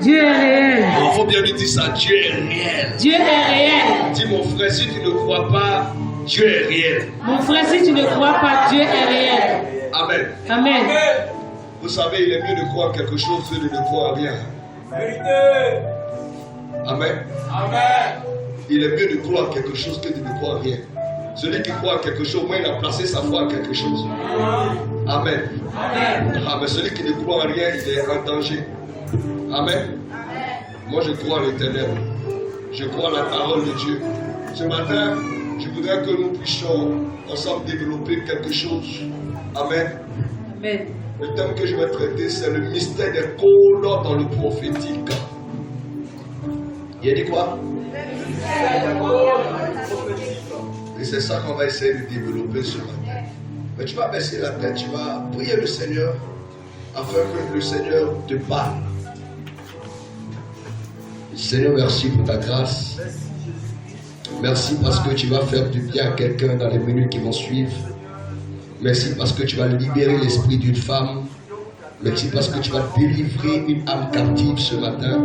Dieu est réel. Il faut bien lui dire ça, Dieu est réel. Dieu est réel. Dis mon frère, si tu ne crois pas, Dieu est réel. Mon frère, si tu ne crois pas, Dieu est réel. Amen. Amen. Vous savez, il est mieux de croire quelque chose que de ne croire rien. Amen. Amen. Il est mieux de croire quelque chose que de ne croire rien. Celui qui croit à quelque chose, moi, il a placé sa foi à quelque chose. Amen. Amen. Ah, mais celui qui ne croit à rien, il est en danger. Amen. Moi, je crois à l'Éternel. Je crois à la parole de Dieu. Ce matin, je voudrais que nous puissions ensemble développer quelque chose. Amen. Amen. Le thème que je vais traiter, c'est le mystère des codes dans le prophétique. Il a dit quoi? Et c'est ça qu'on va essayer de développer ce matin. Mais tu vas baisser la tête, tu vas prier le Seigneur afin que le Seigneur te parle. Seigneur, merci pour ta grâce. Merci parce que tu vas faire du bien à quelqu'un dans les minutes qui vont suivre. Merci parce que tu vas libérer l'esprit d'une femme. Merci parce que tu vas délivrer une âme captive ce matin.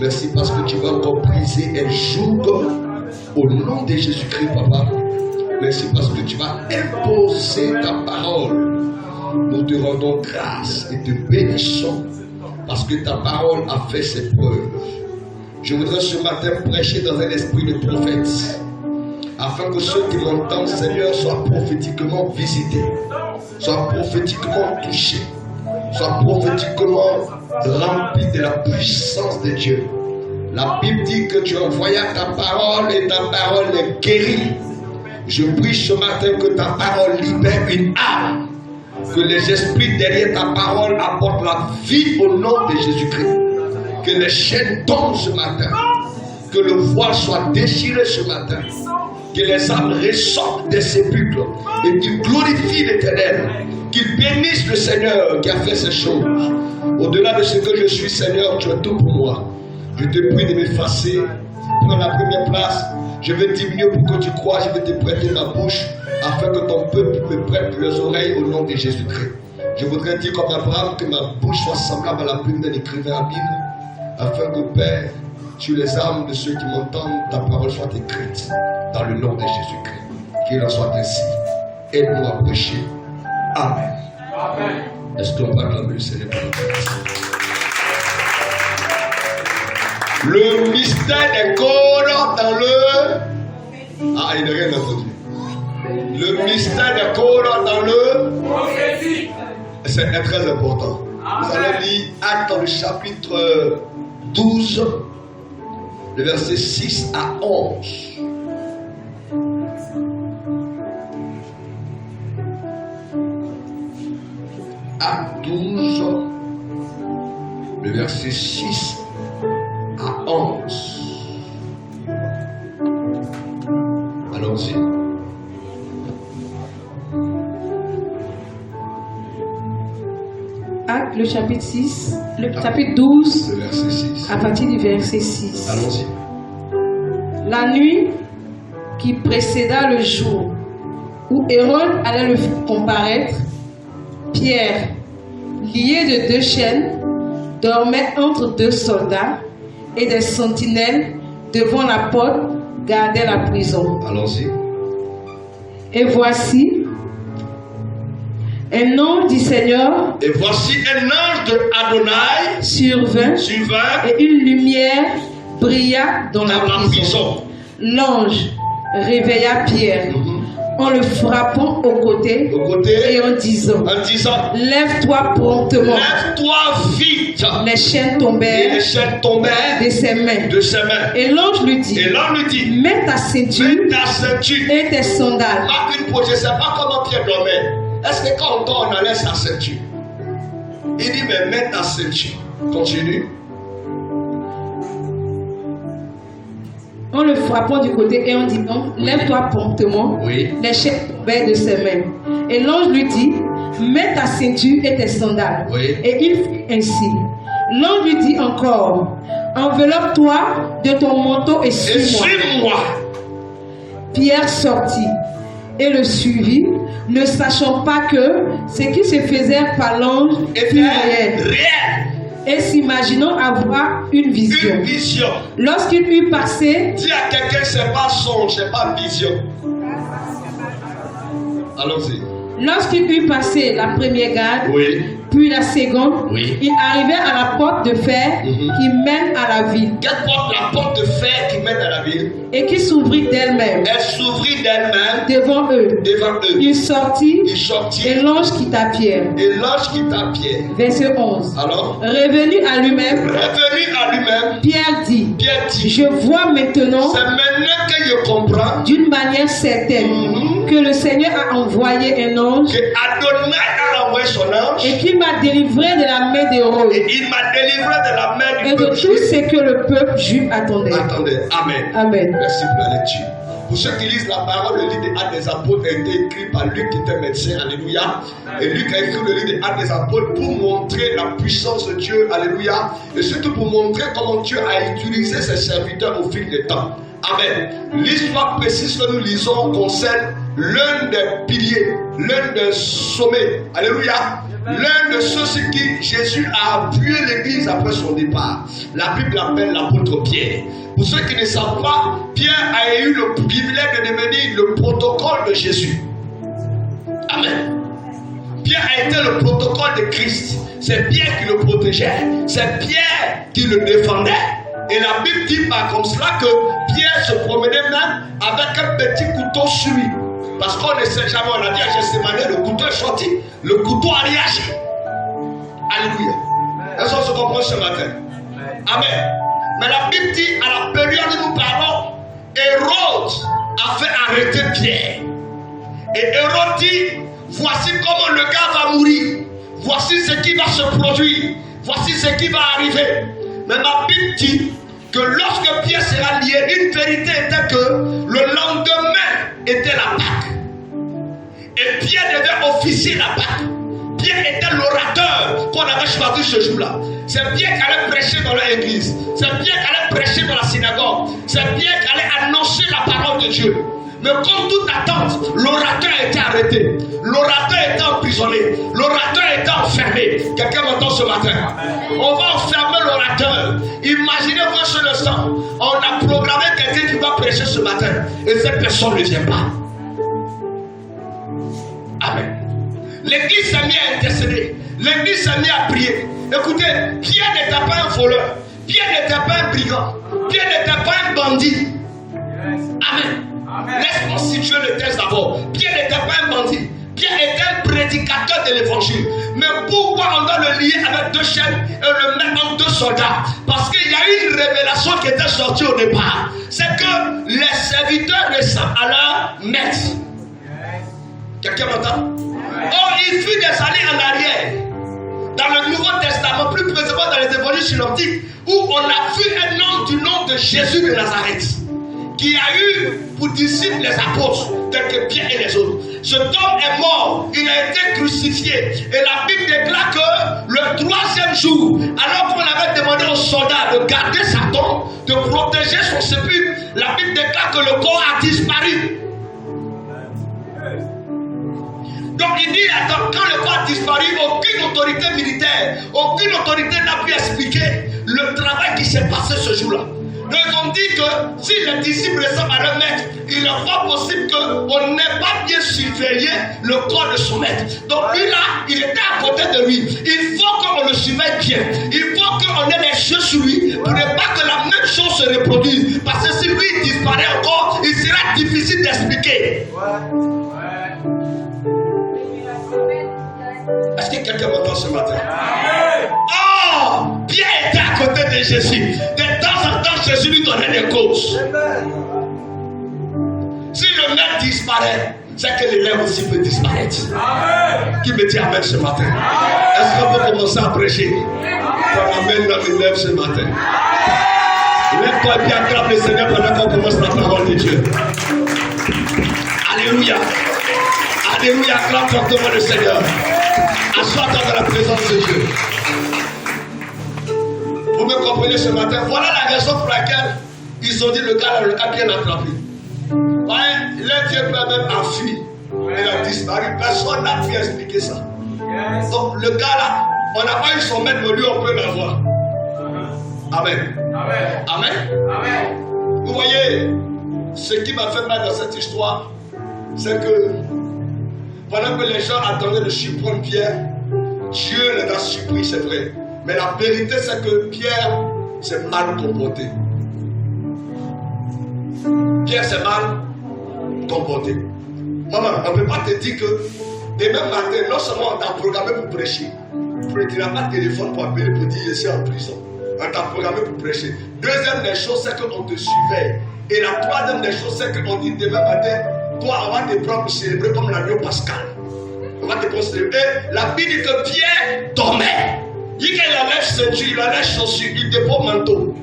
Merci parce que tu vas encore briser un joug au nom de Jésus-Christ, Papa. Merci parce que tu vas imposer ta parole. Nous te rendons grâce et te bénissons parce que ta parole a fait ses preuves. Je voudrais ce matin prêcher dans un esprit de prophète, afin que ceux qui m'entendent, Seigneur, soient prophétiquement visités, soient prophétiquement touchés, soient prophétiquement remplis de la puissance de Dieu. La Bible dit que tu envoyas ta parole et ta parole les guérit. Je prie ce matin que ta parole libère une âme, que les esprits derrière ta parole apportent la vie au nom de Jésus-Christ. Que les chaînes tombent ce matin, que le voile soit déchiré ce matin, que les âmes ressortent des sépulcres et qu'ils glorifient l'Éternel, qu'ils bénissent le Seigneur qui a fait ces choses. Au-delà de ce que je suis, Seigneur, tu es tout pour moi. Je te prie de m'effacer, prends la première place. Je vais diminuer pour que tu crois, je vais te prêter ma bouche afin que ton peuple me prête les oreilles au nom de Jésus-Christ. Je voudrais dire comme Abraham que ma bouche soit semblable à la plume d'un écrivain habile, afin que, Père, sur les âmes de ceux qui m'entendent, ta parole soit écrite dans le nom de Jésus-Christ. Qu'il en soit ainsi. Aide-nous à prêcher. Amen. Amen. Est-ce qu'on va acclamer le Seigneur pour la grâce? Le mystère des codes dans le... Ah, il n'a rien entendu. Le mystère des codes dans le... Prophétique. C'est très important. Vous allez lire Actes dans le chapitre 12, le verset 6 à 11. Actes 12, le verset 6 à 11. Allons-y. Actes, le chapitre 6, le chapitre 12, Le verset 6. à partir du verset 6. Allons-y. La nuit qui précéda le jour où Hérode allait le faire comparaître, Pierre, lié de 2 chaînes, dormait entre 2 soldats et des sentinelles devant la porte gardaient la prison. Allons-y. Et voici, un ange du Seigneur Et voici un ange de Adonai survint et une lumière brilla dans la prison. L'ange réveilla Pierre en le frappant au côté et en disant, lève-toi promptement. Lève-toi vite. Les chaînes tombèrent de ses mains. Et l'ange lui dit, mets ta ceinture et tes sandales. Marque une pause, je ne sais pas comment Pierre dormait. Est-ce que quand on dort, on enlève sa ceinture? Il dit, mais mets ta ceinture. Continue. En le frappant du côté et en disant, lève-toi promptement. Oui. Les chaînes tombèrent de ses mains. Et l'ange lui dit, mets ta ceinture et tes sandales. Oui. Et il fit ainsi. L'ange lui dit encore, enveloppe-toi de ton manteau et suis-moi. Pierre sortit et le suivit, ne sachant pas que ce qui se faisait par l'ange fut réel. et s'imaginant avoir une vision. Une vision. Lorsqu'il eut passé, Dis à quelqu'un, c'est pas songe, c'est pas vision. Allons-y. lorsqu'il eut passé la première garde, Oui. puis la seconde, Oui. il arrivait à la porte de fer qui mène à la ville Quelle porte? La porte de fer qui mène à la ville. et qui s'ouvrit d'elle-même Elle s'ouvrit d'elle-même devant eux. devant eux. Il sortit Il sortit et l'ange quitta Pierre. et l'ange quitta Pierre. Verset 11. Alors, Revenu à lui-même, revenu à lui-même, Pierre dit, Pierre dit, je vois maintenant c'est maintenant que je comprends d'une manière certaine que le Seigneur a envoyé un ange que Adonai a envoyé son ange et qu'il m'a délivré de la main d'Hérode et il m'a délivré de la main et du de peuple tout juif. ce que le peuple juif attendait. Attendez, Amen. Amen. Merci pour la lecture. Pour ceux qui lisent la parole, le livre des Actes des Apôtres a été écrit par Luc qui était médecin, alléluia. Et Luc a écrit le livre des Actes des Apôtres pour montrer la puissance de Dieu, alléluia. Et surtout pour montrer comment Dieu a utilisé ses serviteurs au fil des temps. Amen. L'histoire précise que nous lisons concerne l'un des piliers, l'un des sommets, alléluia. L'un de ceux sur qui Jésus a appuyé l'église après son départ. La Bible l'appelle l'apôtre Pierre. Pour ceux qui ne savent pas, Pierre a eu le privilège de devenir le protocole de Jésus. Amen. Pierre a été le protocole de Christ. C'est Pierre qui le protégeait. C'est Pierre qui le défendait. Et la Bible dit pas comme cela que Pierre se promenait même avec un petit couteau sur lui. Parce qu'on ne sait jamais, on a dit à Gethsémani, le couteau est sorti, le couteau a réagi. Alléluia. Est-ce qu'on se comprend ce matin? Amen. Mais la Bible dit, à la période où nous parlons, Hérode a fait arrêter Pierre. Et Hérode dit, voici comment le gars va mourir. Voici ce qui va se produire. Voici ce qui va arriver. Mais ma Bible dit que lorsque Pierre sera lié, une vérité était que le lendemain était la Pâque. Et Pierre devait officier la Pâque. Pierre était l'orateur qu'on avait choisi ce jour-là. C'est Pierre qui allait prêcher dans l'église. C'est Pierre qui allait prêcher dans la synagogue. C'est Pierre qui allait annoncer la parole de Dieu. Mais comme toute attente, l'orateur a été arrêté. L'orateur était emprisonné. L'orateur était enfermé. Quelqu'un m'entend ce matin? On va enfermer l'orateur. Imaginez-vous un seul instant. On a programmé quelqu'un qui va prêcher ce matin. Et cette personne ne vient pas. Amen. L'église s'est mise à intercéder. L'église s'est mise à prier. Écoutez, Pierre n'était pas un voleur. Pierre n'était pas un brigand. Pierre n'était pas un bandit. Amen. Laisse-moi situer le texte d'abord. Pierre n'était pas un bandit. Pierre était un prédicateur de l'évangile. Mais pourquoi on doit le lier avec deux chaînes et le mettre en deux soldats? Parce qu'il y a une révélation qui était sortie au départ. C'est que les serviteurs ressemblent à leur maître. Quelqu'un m'entend? Or, il fut des années en arrière, dans le Nouveau Testament, plus précisément dans les évangiles synoptiques, où on a vu un homme du nom de Jésus de Nazareth, qui a eu pour disciples les apôtres, tels que Pierre et les autres. Cet homme est mort, il a été crucifié. Et la Bible déclare que le troisième jour, alors qu'on avait demandé aux soldats de garder sa tombe, de protéger son sépulcre, la Bible déclare que le corps a disparu. Donc il dit, attends, quand le corps a disparu, aucune autorité militaire, aucune autorité n'a pu expliquer le travail qui s'est passé ce jour-là. Donc ils ont dit que si les disciples ressemblent à leur maître, il n'est pas possible qu'on n'ait pas bien surveillé le corps de son maître. Donc lui là, il était à côté de lui. Il faut qu'on le surveille bien. Il faut qu'on ait les yeux sur lui pour ne pas que la même chose se reproduise. Parce que si lui disparaît encore, il sera difficile d'expliquer. Est-ce que quelqu'un m'entend ce matin? Oh, Pierre était à côté de Jésus. De temps en temps, Jésus lui donnait des causes. Si le maître disparaît, c'est que l'élève aussi peut disparaître. Qui me dit amen ce matin? Est-ce qu'on peut commencer à prêcher? Ton amen dans l'élève ce matin. Lève-toi et puis acclame le Seigneur pendant qu'on commence la parole de Dieu. Alléluia. Alléluia, acclame fortement le Seigneur. Assois-toi dans la présence de Dieu. Vous me comprenez ce matin? Voilà la raison pour laquelle ils ont dit le gars a bien attrapé. Ouais, l'un Dieu peut même enfui. Il a disparu. Personne n'a pu expliquer ça. Donc le gars là, on n'a pas eu son maître, mais lui on peut l'avoir. Amen. Amen. Amen. Amen. Vous voyez, ce qui m'a fait mal dans cette histoire, c'est que pendant que les gens attendaient de surprendre Pierre, Dieu les a surpris, c'est vrai. Mais la vérité, c'est que Pierre s'est mal comporté. Pierre s'est mal comporté. Maman, on ne peut pas te dire que demain matin, non seulement on t'a programmé pour prêcher, tu n'as pas de téléphone pour appeler pour dire je suis en prison. On t'a programmé pour prêcher. Deuxième des choses, c'est qu'on te surveille. Et la troisième des choses, c'est qu'on dit demain matin, toi, on va te prendre pour célébrer comme l'agneau pascal. On va te prendre pour célébrer. La Bible dit que Pierre dormait. Il dit qu'il enlève ceinture, il enlève chaussures, il dépose manteau.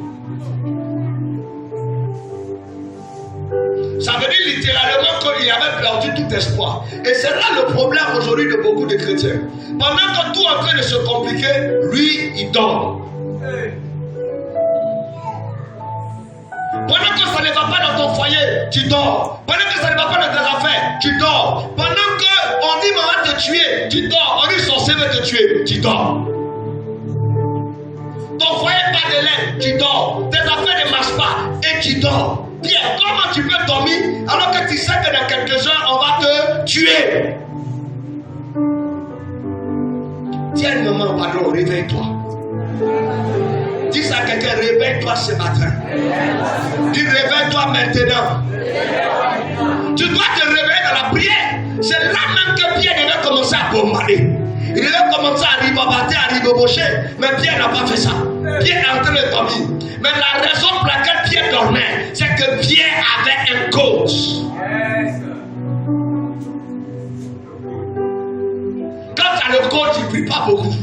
Ça veut dire littéralement qu'il avait perdu tout espoir. Et c'est là le problème aujourd'hui de beaucoup de chrétiens. Pendant que tout est en train de se compliquer, lui, il dort. Pendant que ça ne va pas dans ton foyer, tu dors. Pendant que ça ne va pas dans tes affaires, tu dors. Pendant qu'on dit maman va te tuer, tu dors. On dit sorcier va te tuer, tu dors. Ton foyer n'a pas de lait, tu dors. Tes affaires ne marchent pas et tu dors. Pierre, comment tu peux dormir alors que tu sais que dans quelques heures, on va te tuer? Dis à une maman, pardon, réveille-toi. Dis ça à quelqu'un, réveille-toi ce matin. Dis réveille-toi maintenant. Tu dois te réveiller dans la prière. C'est là même que Pierre devait commencer à bombarder. Il devait commencer à ribobater, à ribobocher. Mais Pierre n'a pas fait ça. Pierre est en train de dormir. Mais la raison pour laquelle Pierre dormait, c'est que Pierre avait un coach. Quand tu as le coach, il ne prie pas beaucoup.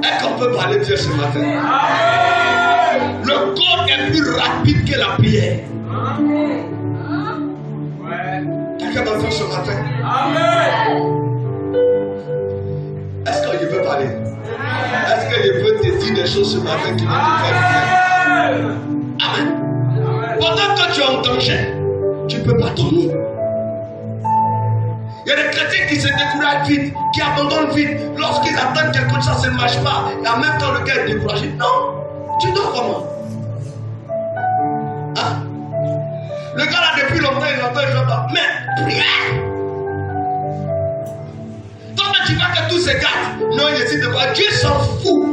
Est-ce qu'on peut parler de Dieu ce matin? Le coach est plus rapide que la prière. Quelqu'un m'a fait ce matin? Est-ce que je peux parler? Est-ce que je peux te dire des choses ce matin qui vont te faire plaisir? Amen. Pendant que tu es en danger, tu ne peux pas dormir. Il y a des chrétiens qui se découragent vite, qui abandonnent vite. Lorsqu'ils attendent quelque chose, ça ne marche pas. Et en même temps, le gars est découragé. Non, tu dors comment? Hein? Le gars là, depuis longtemps, il entend, il entend. Mais prière! Tu vois que tout se gâte. Non, il décide de quoi? Dieu s'en fout.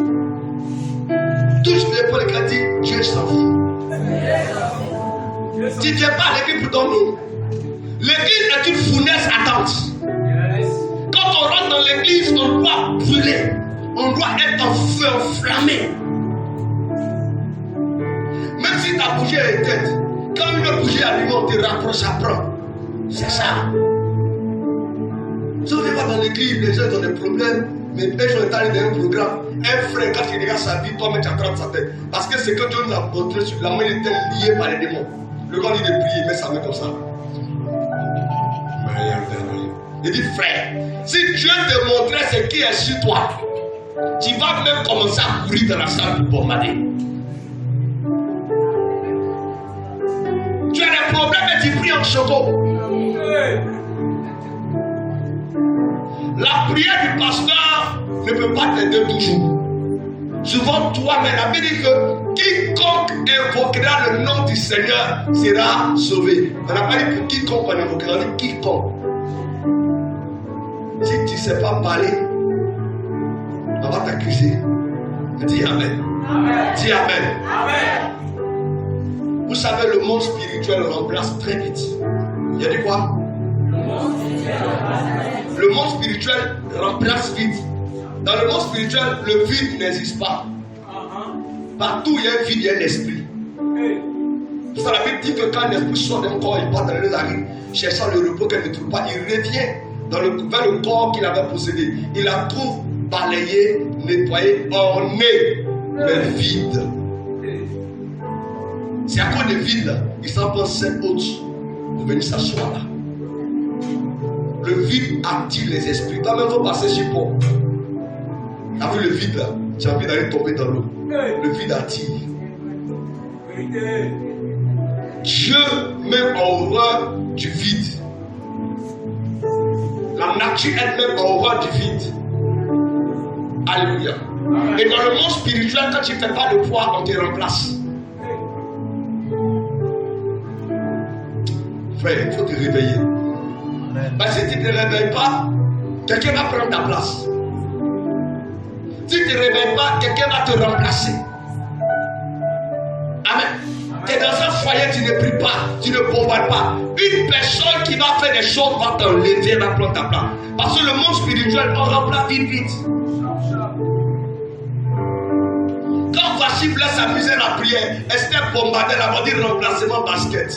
Touche l'épaule et dit Dieu s'en fout. Tu ne viens pas à l'église pour dormir. L'église est une fournaise attente. Quand on rentre dans l'église, on doit brûler. On doit être en feu, enflammé. Même si ta bougie est éteinte, quand une bougie allume, on te rapproche, ça prend. C'est ça. Si on ne va pas dans l'église, les gens ont des problèmes, mais les gens sont allés dans un programme. Un frère, quand il regarde sa vie, toi-même tu attrapes sa tête. Parce que c'est que Dieu nous a montré sur la main était liée par les démons. Le gars dit de prier, mais ça met comme ça. Il dit frère, si Dieu te montrait ce qui est sur toi, tu vas même commencer à courir dans la salle pour bombarder. Tu as des problèmes et tu pries en choco. La prière du pasteur ne peut pas t'aider toujours. Souvent, toi-même, la Bible dit que quiconque invoquera le nom du Seigneur sera sauvé. On n'a pas dit que quiconque on invoquera, on dit quiconque. Si tu ne sais pas parler, on va t'accuser. Dis Amen. Amen. Dis Amen. Amen. Vous savez, le monde spirituel remplace très vite. Il y a dit quoi? Le monde spirituel remplace vite. Dans le monde spirituel, le vide n'existe pas. Partout où il y a un vide, il y a un esprit. Ça, la Bible dit que quand l'esprit sort d'un corps, il part dans les narines, cherchant le repos qu'elle ne trouve pas, il revient vers le corps qu'il avait possédé. Il la trouve balayée, nettoyée, ornée, mais vide. C'est à cause de vide, il s'en prend 5 autres pour venir s'asseoir là. Le vide attire les esprits. Toi-même, il faut passer sur pont. Tu as vu le vide là? Tu as envie d'aller tomber dans l'eau. Le vide attire. Dieu même a horreur du vide. La nature elle-même a horreur du vide. Alléluia. Et dans le monde spirituel, quand tu ne fais pas le poids, on te remplace. Frère, il faut te réveiller. Parce que si tu ne te réveilles pas, quelqu'un va prendre ta place. Si tu ne te réveilles pas, quelqu'un va te remplacer. Amen. Tu es dans un foyer, tu ne pries pas, tu ne bombardes pas. Une personne qui va faire des choses va t'enlever, va prendre ta place. Parce que le monde spirituel, on remplace vite. Quand Vachim voulait s'amuser à la prière, Esther bombardait la bande de remplacement basket.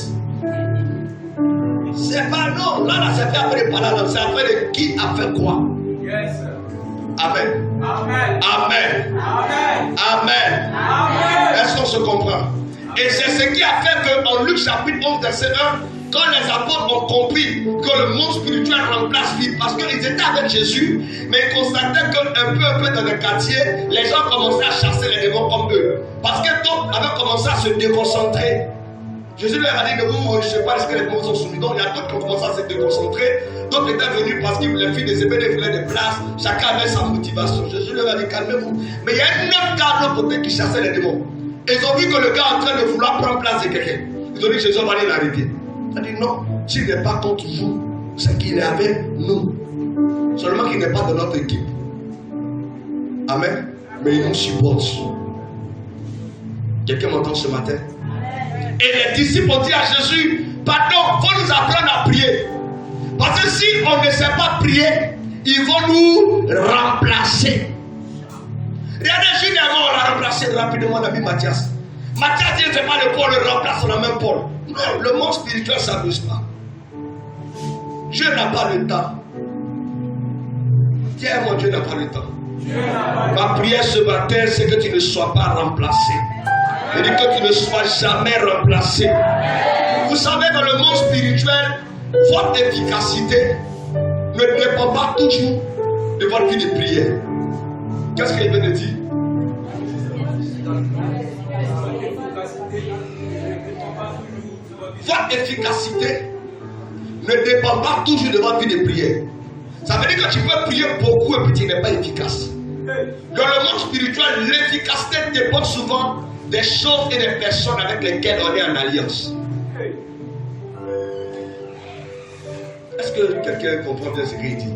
C'est pas non, là c'est fait après par là, c'est après de qui a fait quoi. Yes. Amen. Amen. Amen. Amen. Amen. Amen. Est-ce qu'on se comprend? Et c'est ce qui a fait qu'en Luc chapitre 11 verset 1, quand les apôtres ont compris que le monde spirituel remplace vite, parce qu'ils étaient avec Jésus, mais ils constataient qu'un peu dans le quartier, les gens commençaient à chasser les démons comme eux. Parce que d'autres avaient commencé à se déconcentrer. Jésus leur a dit que vous, je ne sais pas ce que les démons sont soumis. Donc il y a d'autres qui ont commencé à se déconcentrer. D'autres étaient venus parce qu'ils voulaient faire des épées, ils voulaient des places. Chacun avait sa motivation. Jésus leur a dit calmez-vous. Mais il y a un autre gars de l'autre côté qui chassait les démons. Ils ont vu que le gars est en train de vouloir prendre place de quelqu'un. Ils ont dit que Jésus va aller l'arrêter. Il a dit non, s'il n'est pas contre vous, c'est qu'il est avec nous. Seulement qu'il n'est pas de notre équipe. Amen. Mais il nous supporte. Quelqu'un m'entend ce matin? Et les disciples ont dit à Jésus, pardon, il faut nous apprendre à prier. Parce que si on ne sait pas prier, ils vont nous remplacer. Regardez, finalement, on l'a remplacé rapidement, l'ami Mathias. Mathias, il ne fait pas le Paul, le remplace, on a même Paul. Non, le monde spirituel ne s'amuse pas. Dieu n'a pas le temps. Tiens, mon Dieu n'a pas le temps. Ma prière ce matin, c'est que tu ne sois pas remplacé. Je dis que tu ne sois jamais remplacé. Vous savez, dans le monde spirituel, votre efficacité ne dépend pas toujours de votre vie de prière. Qu'est-ce qu'il vient de dire? Votre efficacité ne dépend pas toujours de votre vie de prière. Ça veut dire que tu peux prier beaucoup et puis tu n'es pas efficace. Dans le monde spirituel, l'efficacité dépend souvent des choses et des personnes avec lesquelles on est en alliance. Est-ce que quelqu'un comprend bien ce qu'il dit?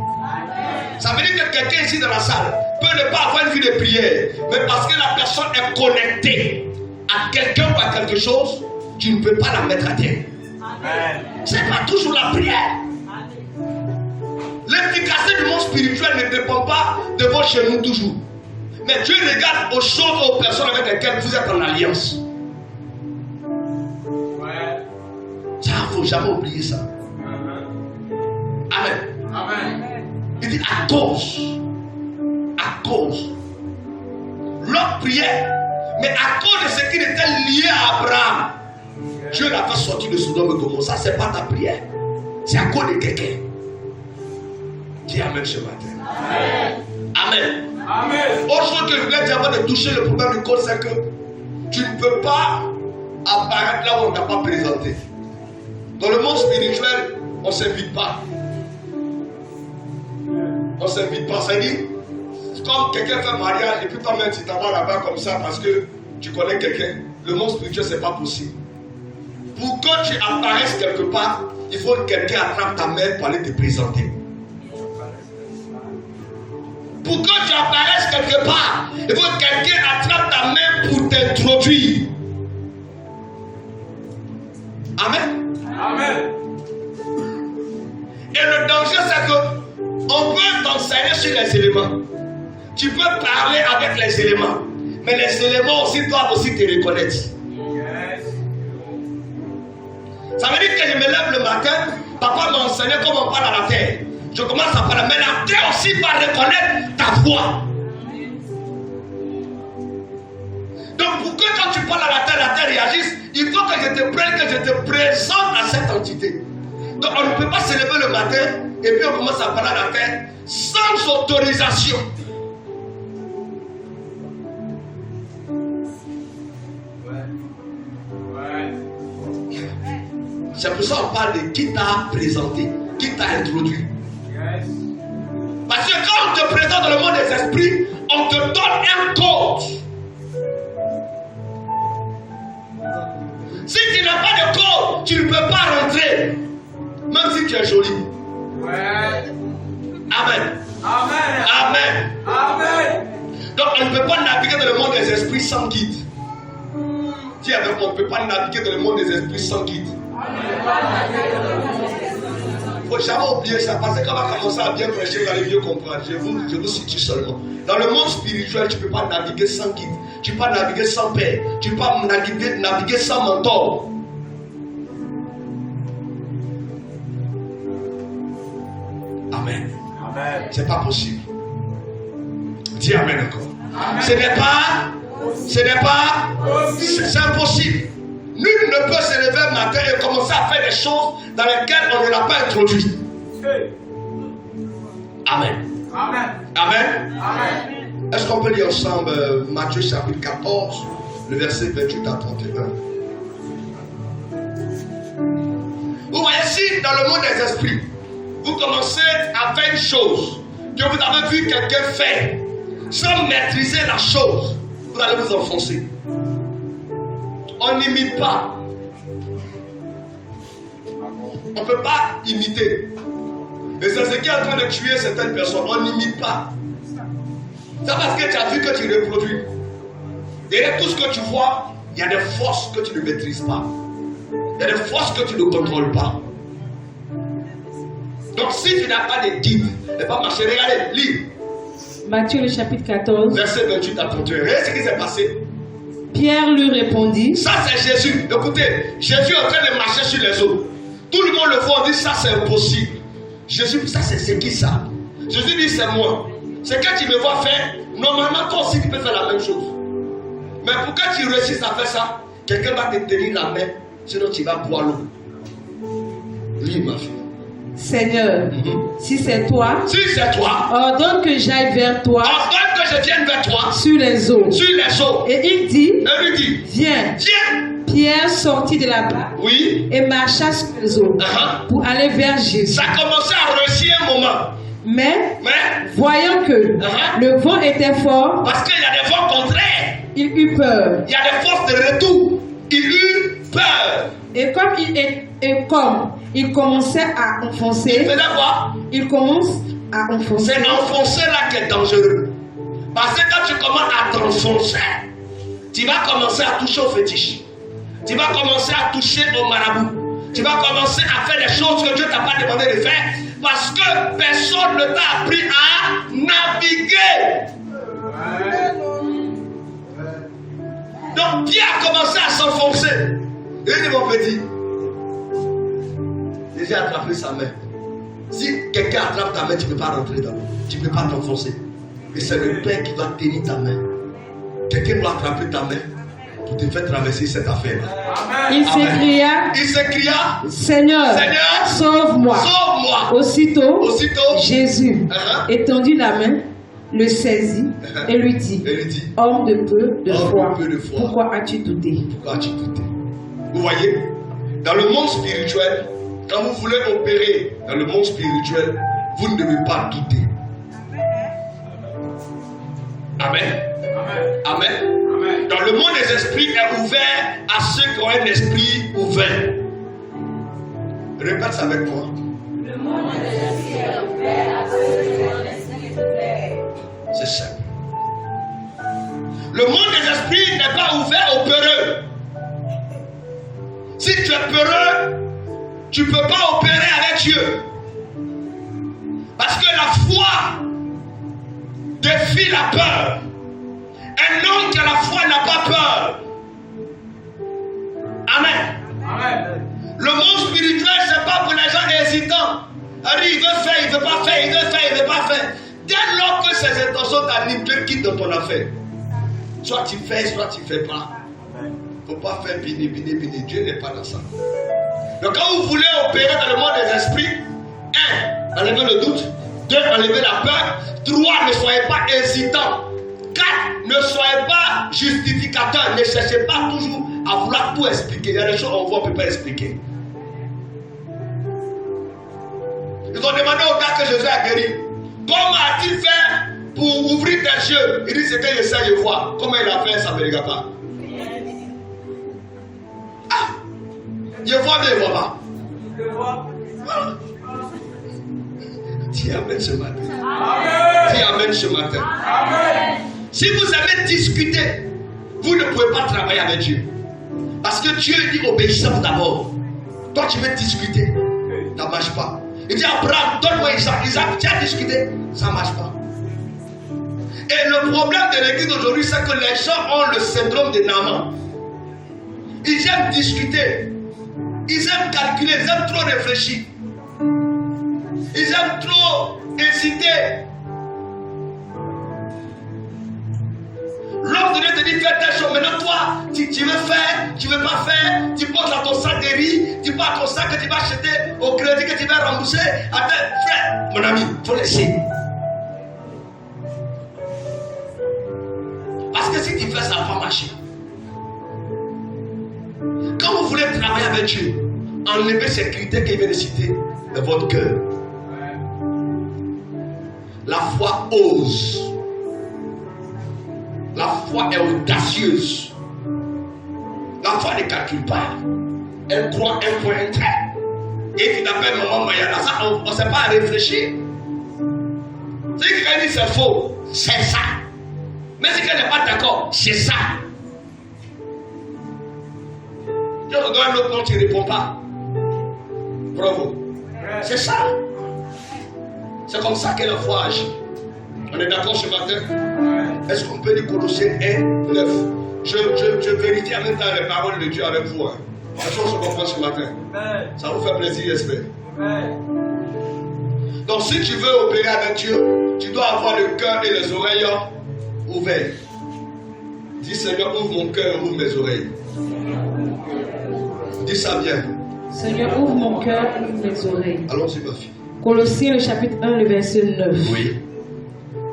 Ça veut dire que quelqu'un ici dans la salle peut ne pas avoir une vie de prière, mais parce que la personne est connectée à quelqu'un ou à quelque chose, tu ne peux pas la mettre à terre. Ce n'est pas toujours la prière. L'efficacité du monde spirituel ne dépend pas de votre chez nous toujours. Mais Dieu regarde aux choses, aux personnes avec lesquelles vous êtes en alliance. Ça, il ne faut jamais oublier ça. Amen. Amen. Il dit à cause. L'autre priait, mais à cause de ce qui était lié à Abraham, Dieu l'a fait sortir de Sodome et Gomorrhe. Ça, c'est pas ta prière. C'est à cause de quelqu'un. Dis Amen ce matin. Amen. Amen. Amen. Autre chose que je voulais dire avant de toucher le problème du code, c'est que tu ne peux pas apparaître là où on ne t'a pas présenté. Dans le monde spirituel, on ne s'invite pas. On ne s'invite pas. C'est-à-dire, comme quelqu'un fait un mariage et puis toi-même tu t'en vas là-bas comme ça parce que tu connais quelqu'un, le monde spirituel, c'est pas possible. Pour que tu apparaisses quelque part, il faut que quelqu'un attrape ta main pour aller te présenter. Pour que tu apparaisses quelque part, il faut que quelqu'un attrape ta main pour t'introduire. Amen. Amen. Et le danger, c'est que on peut t'enseigner sur les éléments. Tu peux parler avec les éléments. Mais les éléments aussi doivent aussi te reconnaître. Ça veut dire que je me lève le matin, papa m'a enseigné comment on parle à la terre. Je commence à parler, mais la terre aussi va reconnaître ta voix. Donc pour que quand tu parles à la terre réagisse, il faut que je te prenne, que je te présente à cette entité. Donc on ne peut pas se lever le matin et puis on commence à parler à la terre sans autorisation. C'est pour ça qu'on parle de qui t'a présenté, qui t'a introduit. Parce que quand on te présente dans le monde des esprits, on te donne un tu ne peux pas rentrer, même si tu es joli. Ouais. Amen. Amen. Amen. Amen. Donc on ne peut pas naviguer dans le monde des esprits sans guide. Dis avec moi, on ne peut pas naviguer dans le monde des esprits sans guide. Il ne faut jamais oublier ça, parce que quand on va commencer à bien prêcher, vous allez mieux comprendre. Je vous situe seulement. Dans le monde spirituel, tu ne peux pas naviguer sans guide. Tu ne peux pas naviguer sans père. Tu ne peux pas naviguer sans mentor. Amen. Amen. C'est pas possible. Dis amen encore. Amen. Ce n'est pas c'est impossible. Nul ne peut se lever un matin et commencer à faire des choses dans lesquelles on ne l'a pas introduit. Amen. Amen. Amen. Amen. Est-ce qu'on peut lire ensemble Matthieu chapitre 14, le verset 28 à 31. Vous voyez, si dans le monde des esprits, vous commencez à faire une chose que vous avez vu quelqu'un faire sans maîtriser la chose, vous allez vous enfoncer. On n'imite pas. On ne peut pas imiter. Et c'est ce qui est en train de tuer certaines personnes. On n'imite pas. C'est parce que tu as vu que tu reproduis. Derrière tout ce que tu vois, il y a des forces que tu ne maîtrises pas. Il y a des forces que tu ne contrôles pas. Donc si tu n'as pas de guide, elle va pas marcher. Regardez, lis. Matthieu le chapitre 14. Verset 28 à 31. Regardez ce qui s'est passé. Pierre lui répondit. Ça c'est Jésus. Écoutez, Jésus est en train de marcher sur les eaux. Tout le monde le voit, on dit ça c'est impossible. Jésus, ça c'est qui ça? Jésus dit c'est moi. C'est que tu me vois faire, normalement toi aussi tu peux faire la même chose. Mais pour que tu réussisses à faire ça, quelqu'un va te tenir la main, sinon tu vas boire l'eau. Lis ma fille. Seigneur, si c'est toi, ordonne que j'aille vers toi, ordonne que je vienne vers toi sur les eaux. Et il dit, viens. Pierre sortit de là-bas, oui, et marcha sur les eaux pour aller vers Jésus. Ça commençait à réussir un moment. Mais voyant que le vent était fort, parce qu'il y a des vents contraires, il eut peur. Il y a des forces de retour. Il eut peur. Et comme il commençait à enfoncer, il faisait quoi? Il commence à enfoncer. C'est enfoncer là qui est dangereux. Parce que quand tu commences à t'enfoncer, tu vas commencer à toucher au fétiche. Tu vas commencer à toucher au marabout. Tu vas commencer à faire des choses que Dieu t'a pas demandé de faire. Parce que personne ne t'a appris à naviguer. Donc Pierre a commencé à s'enfoncer. Et il dit mon petit, j'ai attrapé sa main. Si quelqu'un attrape ta main, tu ne peux pas rentrer dans l'eau. Tu ne peux pas t'enfoncer. Et c'est le Père qui va tenir ta main. Quelqu'un doit attraper ta main pour te faire traverser cette affaire. Il s'écria, Seigneur, sauve-moi. Aussitôt, Jésus étendit la main, le saisit et lui dit, homme de peu de foi, pourquoi as-tu douté? Vous voyez, dans le monde spirituel, quand vous voulez opérer dans le monde spirituel, vous ne devez pas douter. Amen. Amen. Dans le monde des esprits est ouvert à ceux qui ont un esprit ouvert. Répète ça avec moi. Le monde des esprits est ouvert à ceux qui ont un esprit ouvert. C'est simple. Le monde des esprits n'est pas ouvert aux peureux. Si tu es peureux, tu ne peux pas opérer avec Dieu. Parce que la foi défie la peur. Un homme qui a la foi n'a pas peur. Amen. Le monde spirituel, ce n'est pas pour les gens hésitants. Il veut faire, il ne veut pas faire, il veut faire, il ne veut pas faire. Dès lors que ces intentions t'animent, Dieu quitte dans ton affaire. Soit tu fais, soit tu ne fais pas. Il ne faut pas faire bini. Dieu n'est pas dans ça. Donc quand vous voulez opérer dans le monde des esprits, 1, enlevez le doute. 2, enlevez la peur. 3, ne soyez pas hésitants. 4, ne soyez pas justificateurs. Ne cherchez pas toujours à vouloir tout expliquer. Il y a des choses qu'on voit, on ne peut pas expliquer. Ils ont demandé au gars que Jésus a guéri. Comment a-t-il fait pour ouvrir tes yeux? Il dit c'est que j'essaie de voir. Comment il a fait, ça ne me regarde pas. Je vois mais je ne vois pas. Je vois. Voilà. Dis amen ce matin. Amen. Dis amen ce matin. Amen. Si vous aimez discuter, vous ne pouvez pas travailler avec Dieu. Parce que Dieu dit obéissance d'abord. Toi tu veux discuter, ça ne marche pas. Il dit Abraham, donne-moi Isaac. Isaac, tu as discuté, ça ne marche pas. Et le problème de l'église d'aujourd'hui, c'est que les gens ont le syndrome de Naaman. Ils aiment discuter, ils aiment calculer, ils aiment trop réfléchir. Ils aiment trop hésiter. L'homme donné te dit fais telle chose. Maintenant toi, tu veux faire, tu ne veux pas faire. Tu poses dans ton sac de riz, tu poses ton sac que tu vas acheter au crédit que tu vas rembourser. Attends, frère, mon ami, il faut laisser. Parce que si tu fais ça, ça va marcher. Quand vous voulez travailler avec Dieu, enlevez ces critères qu'il vient de citer de votre cœur. La foi ose. La foi est audacieuse. La foi ne calcule pas. Elle croit un point, un trait. Et tu t'appelles maman Mayala. Ça, on ne sait pas réfléchir. Si quelqu'un dit c'est faux, c'est ça. Mais si quelqu'un n'est pas d'accord, c'est ça. Je regarde l'autre quand tu ne réponds pas. Bravo. C'est ça. C'est comme ça que la foi agit. On est d'accord ce matin? Est-ce qu'on peut lire Colossiens 1, 9? Je vérifie en même temps les paroles de Dieu avec vous. Est-ce qu'on se comprend ce matin? Ça vous fait plaisir, j'espère. Donc si tu veux opérer avec Dieu, tu dois avoir le cœur et les oreilles ouverts. Dis Seigneur, ouvre mon cœur, ouvre mes oreilles. Dis ça bien. Seigneur, ouvre mon cœur, ouvre mes oreilles. Allons-y, ma fille. Colossiens, le chapitre 1, le verset 9. Oui.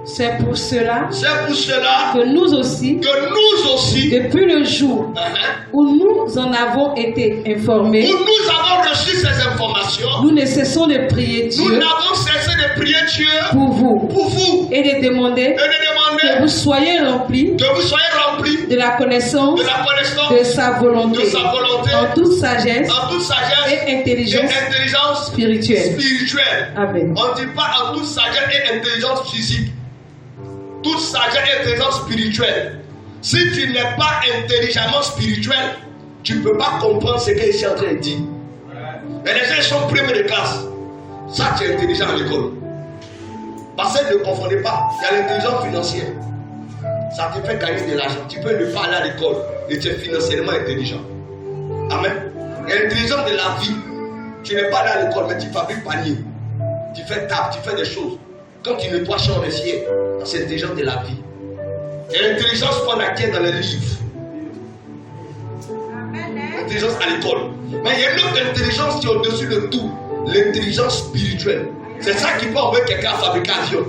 C'est pour cela que nous aussi, depuis le jour où nous en avons été informés, où nous avons reçu ces informations, nous ne cessons de prier Dieu, nous n'avons cessé de prier Dieu pour vous et de demander que vous soyez remplis de la connaissance de sa volonté en toute sagesse et intelligence spirituelle. Amen. On ne dit pas en toute sagesse et intelligence physique. Toute sagesse et intelligence spirituelle. Si tu n'es pas intelligemment spirituel, tu ne peux pas comprendre ce que je suis en train de dire. Mais les gens sont premiers de classe. Ça, tu es intelligent à l'école. Parce que ne confondez pas. Il y a l'intelligence financière. Ça te fait gagner de l'argent. Tu peux ne pas aller à l'école et tu es financièrement intelligent. Amen. Il y a l'intelligence de la vie. Tu n'es pas allé à l'école, mais tu fabriques panier. Tu fais table, tu fais des choses. Quand tu nettoies chambre de ciel, c'est l'intelligence de la vie. Et l'intelligence qu'on acquiert dans les livres. L'intelligence à l'école. Mais il y a une autre intelligence qui est au-dessus de tout. L'intelligence spirituelle. C'est ça qui peut envoyer quelqu'un à fabriquer un avion.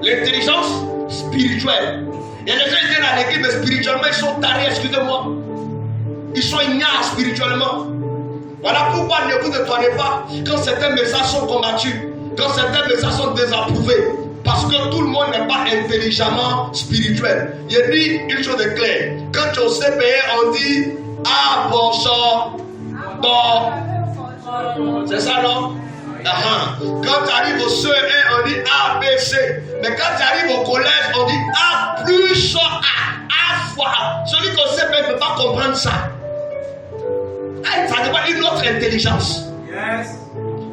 L'intelligence spirituelle. Il y a des gens qui viennent à l'église, mais spirituellement, ils sont tarés, excusez-moi. Ils sont ignares spirituellement. Voilà pourquoi ne vous étonnez pas quand certains messages sont combattus, quand certains messages sont désapprouvés. Parce que tout le monde n'est pas intelligemment spirituel. Il dit une chose est claire. Quand tu es au CPR, on dit A bon sang, bon. C'est ça, non? Quand tu arrives au CE1, on dit A, B, C. Mais quand tu arrives au collège, on dit A plus A fois A. Celui qui au CPR ne peut pas comprendre ça. Ça demande une autre intelligence. Yes.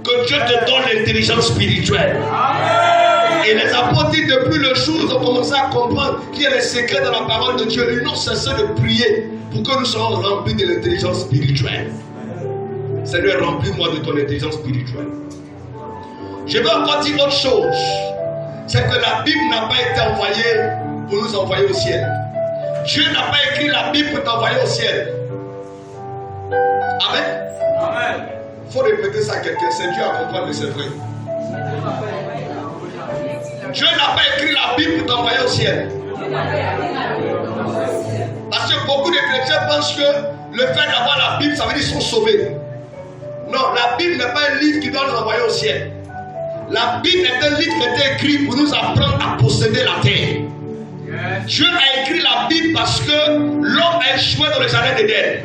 Que Dieu te donne l'intelligence spirituelle. Amen. Et les apôtres disent depuis le jour où ils ont commencé à comprendre qu'il y a les secrets dans la parole de Dieu, ils n'ont cessé de prier pour que nous soyons remplis de l'intelligence spirituelle. Seigneur, remplis-moi de ton intelligence spirituelle. Je veux encore dire autre chose. C'est que la Bible n'a pas été envoyée pour nous envoyer au ciel. Dieu n'a pas écrit la Bible pour t'envoyer au ciel. Amen. Amen. Il faut répéter ça à quelqu'un. C'est Dieu à comprendre, mais c'est vrai. Dieu n'a pas écrit la Bible pour t'envoyer au ciel. Parce que beaucoup de chrétiens pensent que le fait d'avoir la Bible, ça veut dire qu'ils sont sauvés. Non, la Bible n'est pas un livre qui doit nous envoyer au ciel. La Bible est un livre qui a été écrit pour nous apprendre à posséder la terre. Dieu a écrit la Bible parce que l'homme a échoué dans le jardin d'Éden.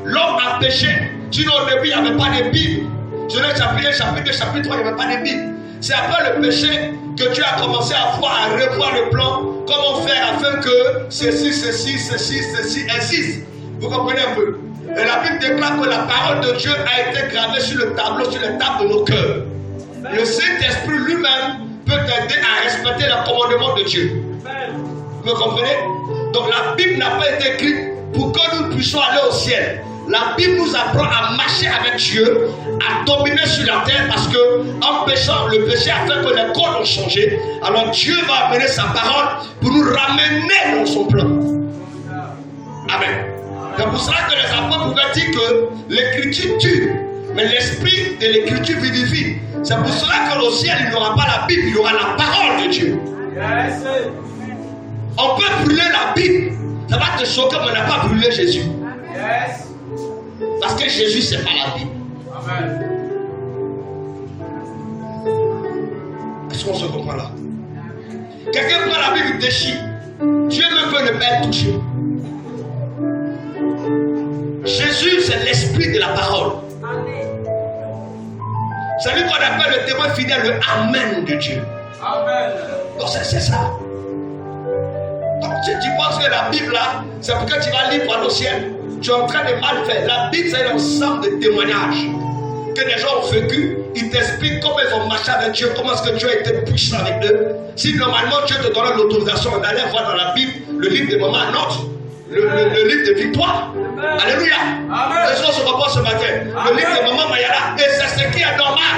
L'homme a péché. Sinon au début, il n'y avait pas de Bible. Genèse chapitre 1, chapitre 2, chapitre 3, il n'y avait pas de Bible. C'est après le péché que Dieu a commencé à revoir le plan, comment faire afin que ceci, ainsi. Vous comprenez un peu? Et la Bible déclare que la parole de Dieu a été gravée sur le tableau, sur les tables de nos cœurs. Le Saint-Esprit lui-même peut t'aider à respecter le commandement de Dieu. Vous comprenez? Donc la Bible n'a pas été écrite pour que nous puissions aller au ciel. La Bible nous apprend à marcher avec Dieu, à dominer sur la terre, parce que en péchant, le péché a fait que les codes ont changé. Alors Dieu va amener sa parole pour nous ramener dans son plan. Amen. C'est pour cela que les apôtres pouvaient dire que l'écriture tue, mais l'esprit de l'écriture vivifie. C'est pour cela qu'au ciel, il n'y aura pas la Bible, il y aura la parole de Dieu. On peut brûler la Bible. Ça va te choquer, mais on n'a pas brûlé Jésus. Parce que Jésus, c'est pas la Bible. Amen. Est-ce qu'on se comprend là? Quelqu'un prend la Bible, déchire. Dieu ne peut ne pas être touché. Jésus, c'est l'esprit de la parole. C'est lui qu'on appelle le témoin fidèle, le Amen de Dieu. Amen. Donc c'est ça. Donc si tu penses que la Bible là, c'est pour que tu vas lire pour aller au ciel, tu es en train de mal faire. La Bible, c'est un ensemble de témoignages que les gens ont vécu. Ils t'expliquent comment ils ont marché avec Dieu, comment est-ce que Dieu a été puissant avec eux. Si normalement Dieu te donne l'autorisation d'aller voir dans la Bible le livre des moments notes, le livre de victoire. Alléluia. Amen. Les gens se reposent ce matin. Le livre des moments Mayala. Et c'est ce qui est normal.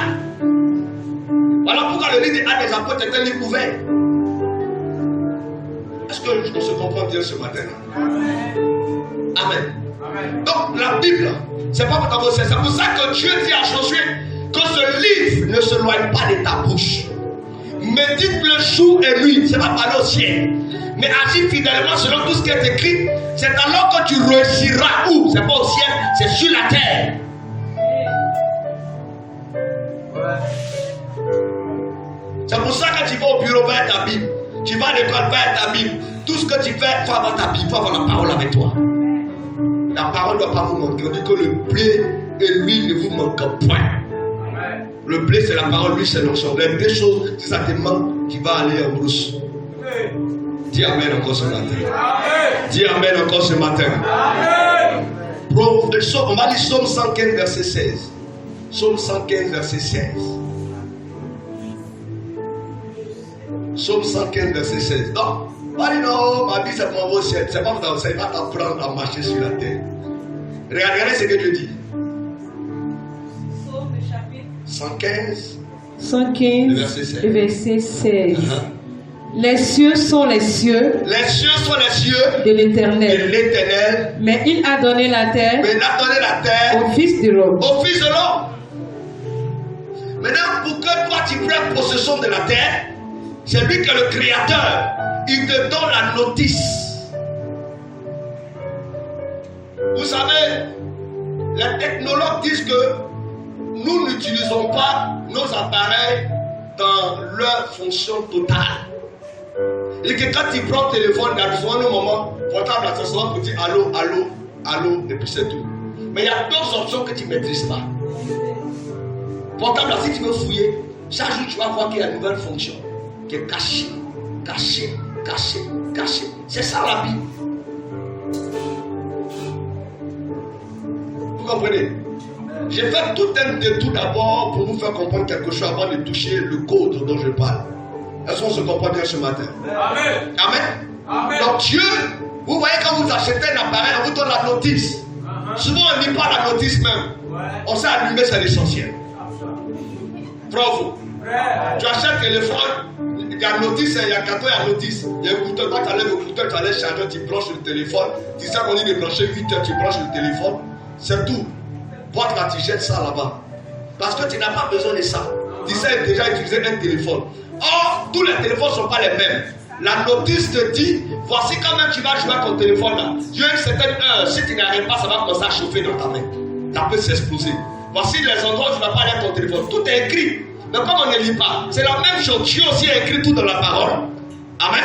Voilà pourquoi le livre des Actes des Apôtres est un livre ouvert. Est-ce que se comprend bien ce matin? Amen. Amen. Donc la Bible, c'est pas pour t'avancer. C'est pour ça que Dieu dit à Josué que ce livre ne se loigne pas de ta bouche. Médite-le jour et nuit. C'est pas parler au ciel. Mais agis fidèlement selon tout ce qui est écrit. C'est alors que tu réussiras où? C'est pas au ciel, c'est sur la terre. C'est pour ça que tu vas au bureau vers ta Bible. Tu vas à l'école vers ta Bible. Tout ce que tu fais, il faut avoir ta Bible, il faut avoir la parole avec toi. La parole ne doit pas vous manquer. On dit que le blé et l'huile ne vous manquent point. Le blé c'est la parole, l'huile c'est l'onction. Les deux choses, c'est ça qui manque, qui va aller en brousse. Dis Amen encore ce matin. Dis Amen encore ce matin. On va lire Psaume 115 verset 16. Psaume 115 verset 16. Psaume 115 verset 16. Non, pas dit non, ma vie c'est pour m'envoyer au ciel. C'est pas pour t'enseigner, va t'apprendre à marcher sur la terre. Regardez ce que Dieu dit. Psaume chapitre 115 verset 16. Les cieux sont les cieux. Les cieux sont les cieux de l'Éternel. De l'Éternel. Mais il a donné la terre. Mais il a donné la terre au Fils de l'homme. Au Fils de l'homme. Maintenant, pour que toi tu prennes possession de la terre, c'est lui qui est le Créateur. Il te donne la notice. Vous savez, les technologues disent que nous n'utilisons pas nos appareils dans leur fonction totale. Et que quand tu prends le téléphone, dans un moment, portable, ça sera pour dire allô, allô, allô, et puis c'est tout. Mais il y a d'autres options que tu ne maîtrises pas. Portable, si tu veux fouiller, chaque jour tu vas voir qu'il y a une nouvelle fonction qui est cachée, cachée, cachée, cachée. C'est ça la Bible. Vous comprenez? J'ai fait tout un détour d'abord pour vous faire comprendre quelque chose avant de toucher le code dont je parle. Est-ce qu'on se comprend bien ce matin? Amen. Amen. Amen. Donc Dieu, vous voyez quand vous achetez un appareil, on vous donne la notice. Souvent on ne lit pas la notice même. On sait allumer, c'est l'essentiel. Bravo. Tu achètes un téléphone, il y a notice, il y a carton, il y a notice. Il y a un bouton, quand tu enlèves le bouton, tu enlèves le chargeur, tu branches le téléphone. Tu sais qu'on dit de brancher 8 heures, tu branches le téléphone. C'est tout. Boîte là, tu jettes ça là-bas. Parce que tu n'as pas besoin de ça. Tu sais déjà utiliser un téléphone. Or, tous les téléphones ne sont pas les mêmes. La notice te dit, voici quand même tu vas jouer à ton téléphone là. Il y a une certaine heure, si tu n'arrives pas, ça va commencer à chauffer dans ta main. Ça peut s'exploser. Voici les endroits où tu ne vas pas aller ton téléphone. Tout est écrit. Mais comme on ne lit pas, c'est la même chose. Dieu aussi a écrit tout dans la parole. Amen.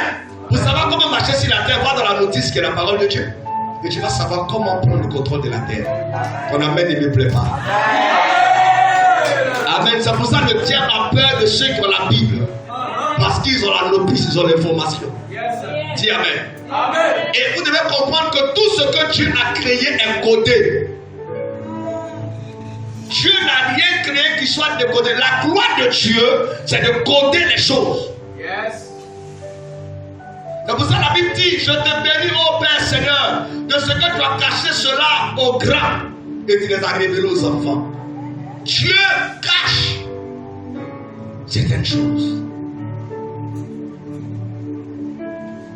Pour savoir comment marcher sur la terre, va dans la notice qui est la parole de Dieu. Et tu vas savoir comment prendre le contrôle de la terre. Ton amen ne me plaît pas. Amen. C'est pour ça que le diable a peur de ceux qui ont la Bible. Parce qu'ils ont la notice, ils ont l'information. Dis amen. Amen. Et vous devez comprendre que tout ce que Dieu a créé est codé. Dieu n'a rien créé qui soit décodé. La gloire de Dieu, c'est de coder les choses. Yes. C'est pour ça que la Bible dit, je te bénis, ô Père Seigneur, de ce que tu as caché cela aux grands et tu les as révélés aux enfants. Dieu cache certaines choses.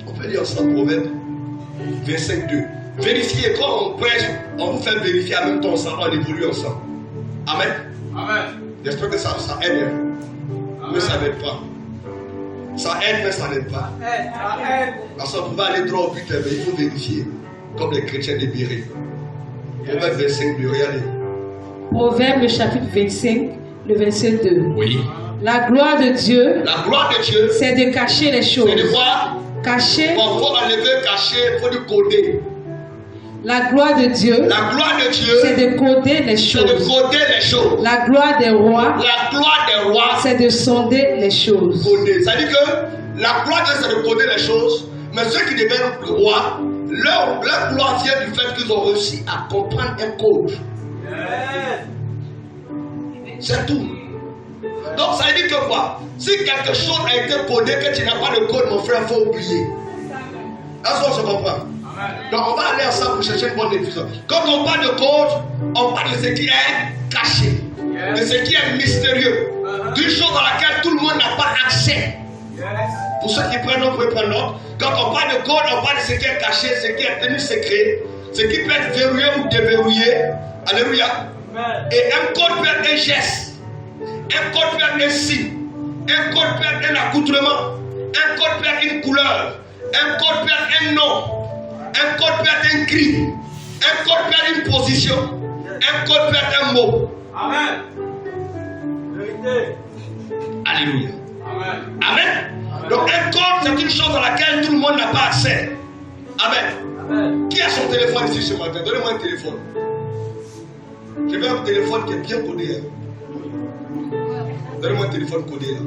On peut lire ensemble Proverbe 25:2. Vérifiez, quand on prêche, on vous fait vérifier en même temps ensemble, on évolue ensemble. Amen. Amen. J'espère que ça aide. Mais ça n'aide pas. Ça aide, mais ça n'aide pas. Parce qu'on peut aller droit au but, mais il faut vérifier. Comme les chrétiens libérés. Proverbe 25:2, regardez. Proverbe, le chapitre 25, le verset 2. Oui. La gloire de Dieu, La gloire de Dieu, c'est de cacher les choses. c'est de voir. Cacher. Il faut enlever, cacher, il faut le coder. La gloire de Dieu, La gloire de Dieu, c'est de coder les c'est de choses. coder les choses. La gloire des rois, La gloire des rois, c'est de sonder les choses. coder. Ça veut dire que la gloire de Dieu, c'est de coder les choses. Mais ceux qui deviennent rois, leur gloire vient du fait qu'ils ont réussi à comprendre un code. C'est tout. Donc ça veut dire que quoi? Si quelque chose a été codé, que tu n'as pas le code, mon frère, il faut oublier. Est-ce qu'on se comprend? Donc on va aller ensemble pour chercher une bonne définition. Quand on parle de code, on parle de ce qui est caché, de ce qui est mystérieux, d'une chose dans laquelle tout le monde n'a pas accès. Pour ceux qui prennent note, vous pouvez prendre note. Quand on parle de code, on parle de ce qui est caché, ce qui est tenu secret, ce qui peut être verrouillé ou déverrouillé. Alléluia. Et un code peut être un geste, un code peut être un signe, un code peut être un accoutrement, un code peut être une couleur, un code peut être un nom, un code peut être un cri, un code peut être une position, un code peut être un mot. Amen. Vérité. Alléluia. Amen. Amen. Donc un code, c'est une chose à laquelle tout le monde n'a pas accès. Amen. Amen. Qui a son téléphone ici ce matin? Donnez-moi un téléphone. Je veux un téléphone qui est bien codé. Hein. Donnez-moi un téléphone codé là.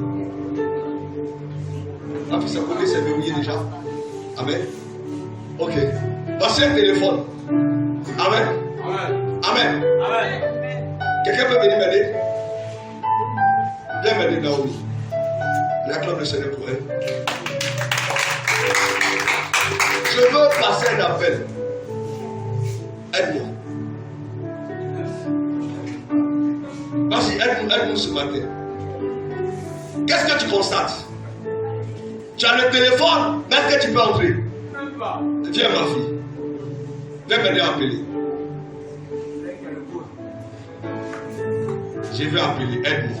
Ah, puis ça codé, c'est verrouillé déjà. Amen. Ok. Voici un téléphone. Amen. Amen. Amen. Amen. Quelqu'un peut venir m'aider? Viens m'aider, Naomi. L'acclame le Seigneur pour elle. Je veux passer un appel. Aide-moi. Vas-y, aide-nous ce matin. Qu'est-ce que tu constates? Tu as le téléphone, mais est-ce que tu peux entrer? Même pas. Viens ma fille. Viens m'aider à appeler. Je vais appeler, aide-moi.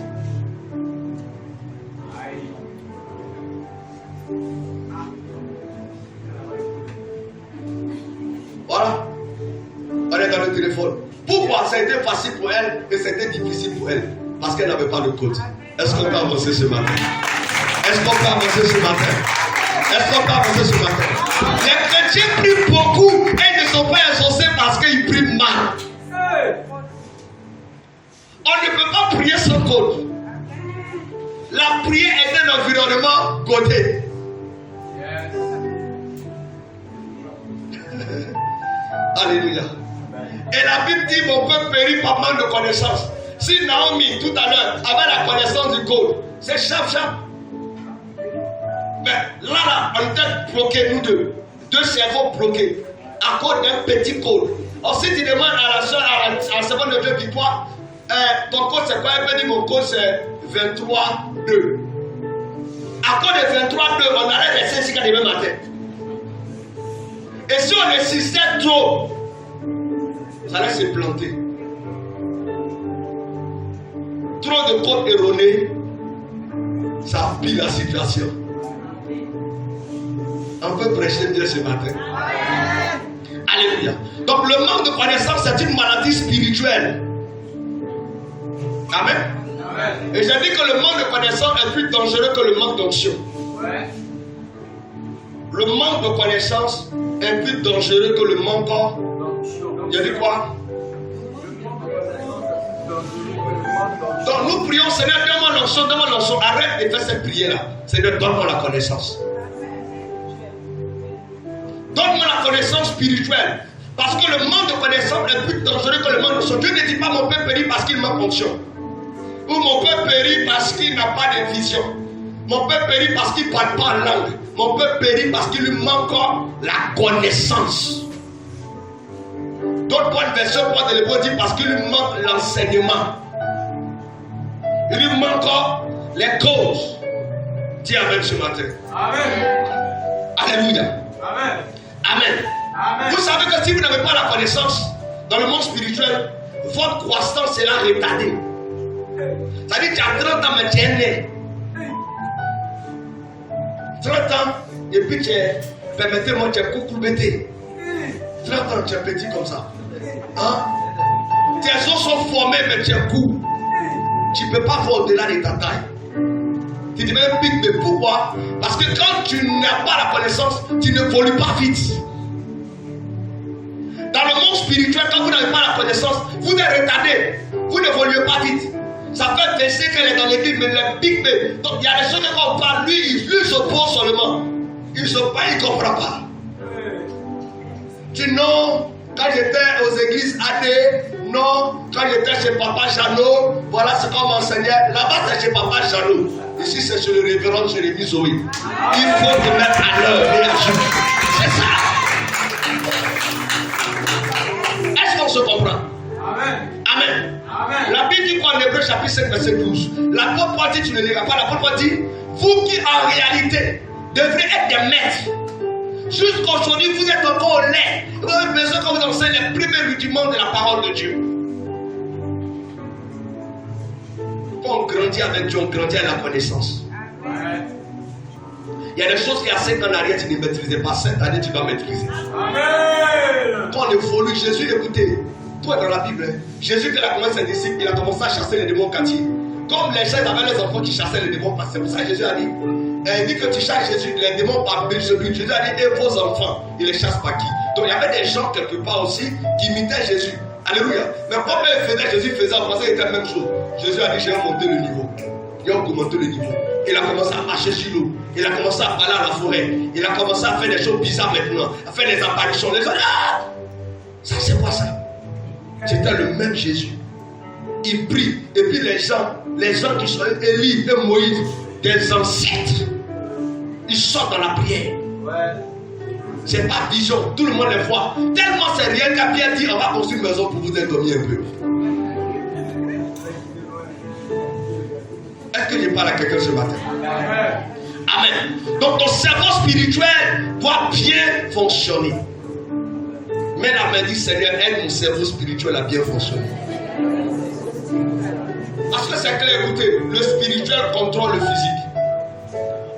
Voilà. On est dans le téléphone. Pourquoi ça a été facile pour elle et c'était difficile pour elle? Parce qu'elle n'avait pas de code. Est-ce qu'on peut avancer ce matin? Est-ce qu'on peut avancer ce matin? Est-ce qu'on peut avancer ce matin? Les chrétiens prient beaucoup et ne sont pas exaucés parce qu'ils prient mal. On ne peut pas prier sans code. La prière est un environnement codé. Alléluia. Et la Bible dit mon peuple périt par manque de connaissance. Si Naomi tout à l'heure avait la connaissance du code, c'est chap. Mais là, on était bloqués, nous deux cerveaux bloqués, à cause d'un petit code. Ensuite, il demande à la soeur, à la seconde de Dieu, dis-toi, ton code c'est quoi? Elle peut dire mon code c'est 23-2. À cause de 23-2, on allait rester jusqu'à demain matin. Et si on insistait trop, ça allait se planter. Trop de codes erronés, ça empire la situation. On peut prêcher Dieu ce matin. Alléluia. Donc le manque de connaissance, c'est une maladie spirituelle. Amen. Amen. Et j'ai dit que le manque de connaissance est plus dangereux que le manque d'onction. Ouais. Le manque de connaissance est plus dangereux que le manque. Il a dit quoi? Donc nous prions, Seigneur, donne-moi l'onction. Arrête de faire cette prière-là. Seigneur, donne-moi la connaissance. Donne-moi la connaissance spirituelle. Parce que le manque de connaissance est plus dangereux que le manque de l'onction. Dieu ne dit pas mon peuple périt parce qu'il manque d'onction. Ou mon peuple périt parce qu'il n'a pas de vision. Mon peuple périt parce qu'il ne parle pas en langue. Mon peuple périt parce qu'il lui manque la connaissance. D'autres versions de l'hébreu dit parce qu'il lui manque l'enseignement. Il lui manque les causes. Dis Amen ce matin. Amen. Alléluia. Amen. Amen. Amen. Vous savez que si vous n'avez pas la connaissance dans le monde spirituel, votre croissance sera retardée. Ça dit que tu as 30 ans, mais tu es né. 30 ans, et puis tu es, permettez-moi, tu es coucourbété. 30 ans, tu es petit comme ça. Hein? Tes os sont formés, mais tu es court. Tu ne peux pas voir au-delà de ta taille. Tu te mets un pic, mais pourquoi? Parce que quand tu n'as pas la connaissance, tu n'évolues pas vite. Dans le monde spirituel, quand vous n'avez pas la connaissance, vous êtes retardé. Vous n'évoluez pas vite. Ça fait tester qu'elle est dans l'église, mais les pics, mais. Donc il y a des choses que quand on parle, lui il se pose seulement. Il se parle, il ne comprend pas. Tu non, quand j'étais aux églises athées, non, quand j'étais chez Papa Jeannot, voilà ce qu'on m'enseignait. Là-bas, c'est chez Papa Jeannot. Ici, c'est chez le révérend Jérémie Zoé. Il faut te mettre à l'heure et à jour. C'est ça. Est-ce qu'on se comprend? Amen. Amen. Amen. La Bible dit quoi en Hébreu chapitre 5, verset 12? L'apôtre Paul dit, tu ne liras pas, l'apôtre Paul dit, vous qui en réalité devrez être des maîtres. Jusqu'aujourd'hui, vous êtes encore au lait. Vous avez besoin qu'on vous enseigne les premiers rudiments de la parole de Dieu. Quand on grandit avec Dieu, on grandit à la connaissance. Il y a des choses qui à 5 ans en arrière, tu ne maîtrisais pas. 7 années, tu vas maîtriser. Amen. Quand on évolue, Jésus, écoutez, toi dans la Bible, Jésus, quand il a commencé ses disciples, il a commencé à chasser les démons quartier. Comme les gens avaient les enfants qui chassaient les démons, c'est pour ça que Jésus a dit, il dit que tu chasses Jésus, les démons par Belzébul. Jésus a dit, et vos enfants, il les chasse par qui? Donc il y avait des gens quelque part aussi qui imitaient Jésus. Alléluia. Mais comme ils faisaient, Jésus faisait, en français, c'était la même chose. Jésus a dit, j'ai monté le niveau. Il a augmenté le niveau. Il a commencé à marcher sur l'eau. Il a commencé à parler à la forêt. Il a commencé à faire des choses bizarres maintenant. À faire des apparitions. Les gens, ah! Ça, c'est quoi ça? C'était le même Jésus. Il prie. Et puis les gens qui sont Élie et Moïse, des ancêtres, ils sortent dans la prière. Ouais. C'est pas vision. Tout le monde les voit. Tellement c'est réel qu'à Pierre dit, on va construire une maison pour vous endormir un peu. Est-ce que je parle à quelqu'un ce matin? Amen. Amen. Donc ton cerveau spirituel doit bien fonctionner. Mais la main dit, Seigneur, aide mon cerveau spirituel à bien fonctionner. Parce que c'est clair, écoutez, le spirituel contrôle le physique.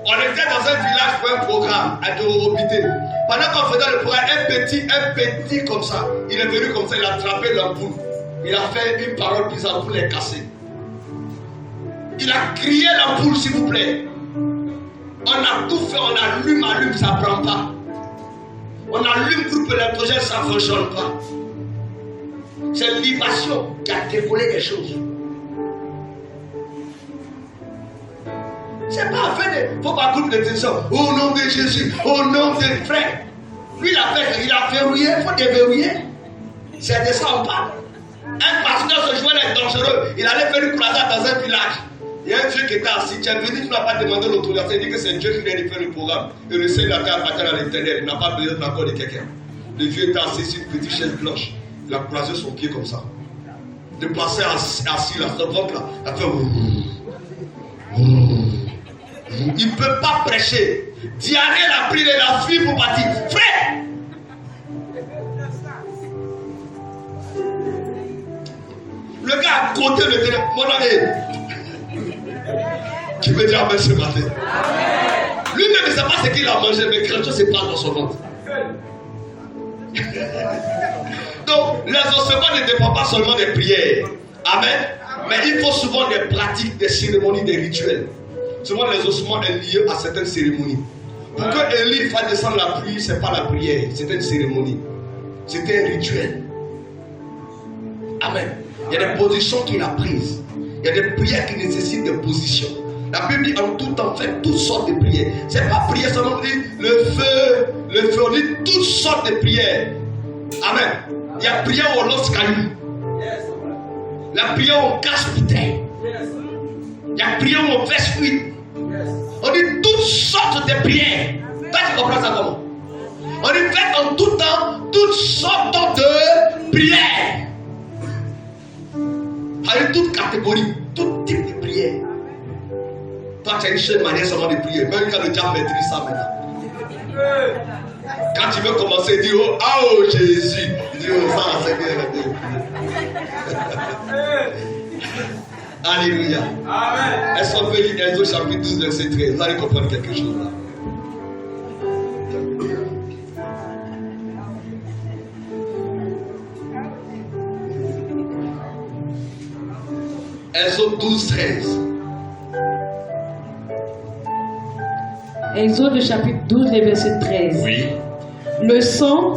On était dans un village pour un programme à Dorobité. Pendant qu'on faisait le programme, un petit comme ça, il est venu comme ça, il a attrapé l'ampoule. Il a fait une parole bizarre, l'ampoule est cassée. Il a crié l'ampoule, s'il vous plaît. On a tout fait, on allume, ça ne prend pas. On allume groupe électrogène, ça ne fonctionne pas. C'est l'ivation qui a décollé des choses. C'est pas fait, il ne faut pas groupe de tension. Au nom de Jésus, au nom de frère. Lui, il a fait, il a verrouillé, il faut déverrouiller. C'est de ça on parle. Un pasteur ce jour-là est dangereux. Il allait faire une croisade dans un village. Il y a un Dieu qui était assis. Tu es venu, tu n'as pas demandé l'autorisation. Il dit que c'est Dieu qui vient de faire le programme. Et le Seigneur a appartient à l'éternel. Il n'a pas besoin encore de quelqu'un. Le vieux était assis sur une petite chaise blanche. Il a croisé son pied comme ça. De passer assis là, son ventre là. Il a fait. Il ne peut pas prêcher. Diarrhée, la pris de la fille pour partir. Frère! Le gars a côté le téléphone. Mon ami. Qui veut dire amen ce matin? Lui-même ne sait pas ce qu'il a mangé, mais quelque chose se passe dans son ventre. Donc, les ossements ne dépendent pas seulement des prières. Amen. Mais il faut souvent des pratiques, des cérémonies, des rituels. Souvent, les ossements sont liés à certaines cérémonies. Pour que Élie fasse descendre la pluie, ce n'est pas la prière, c'était une cérémonie. C'était un rituel. Amen. Il y a des positions qu'il a prises. Il y a des prières qui nécessitent des positions. La Bible dit en tout temps, faites toutes sortes de prières. Ce n'est pas prière seulement, on dit le feu, on dit toutes sortes de prières. Amen. Il y a prière où on lance caillou. La prière où on casse bouteille. Il y a prière où on verse huile. On dit toutes sortes de prières. Toi, tu comprends ça comment? On dit faites en tout temps toutes sortes de prières. Avec toute catégorie, tout type de prière. Toi, tu as une seule manière seulement de prier. Même quand le diable maîtrise ça maintenant. Quand tu veux commencer, dis oh Jésus. Dis oh ça, Seigneur. Alléluia. Amen. Est-ce qu'on peut lire Exode chapitre 12, verset 13? Vous allez comprendre quelque chose là. Exode 12, 13. Exode chapitre 12, verset 13. Oui. Le sang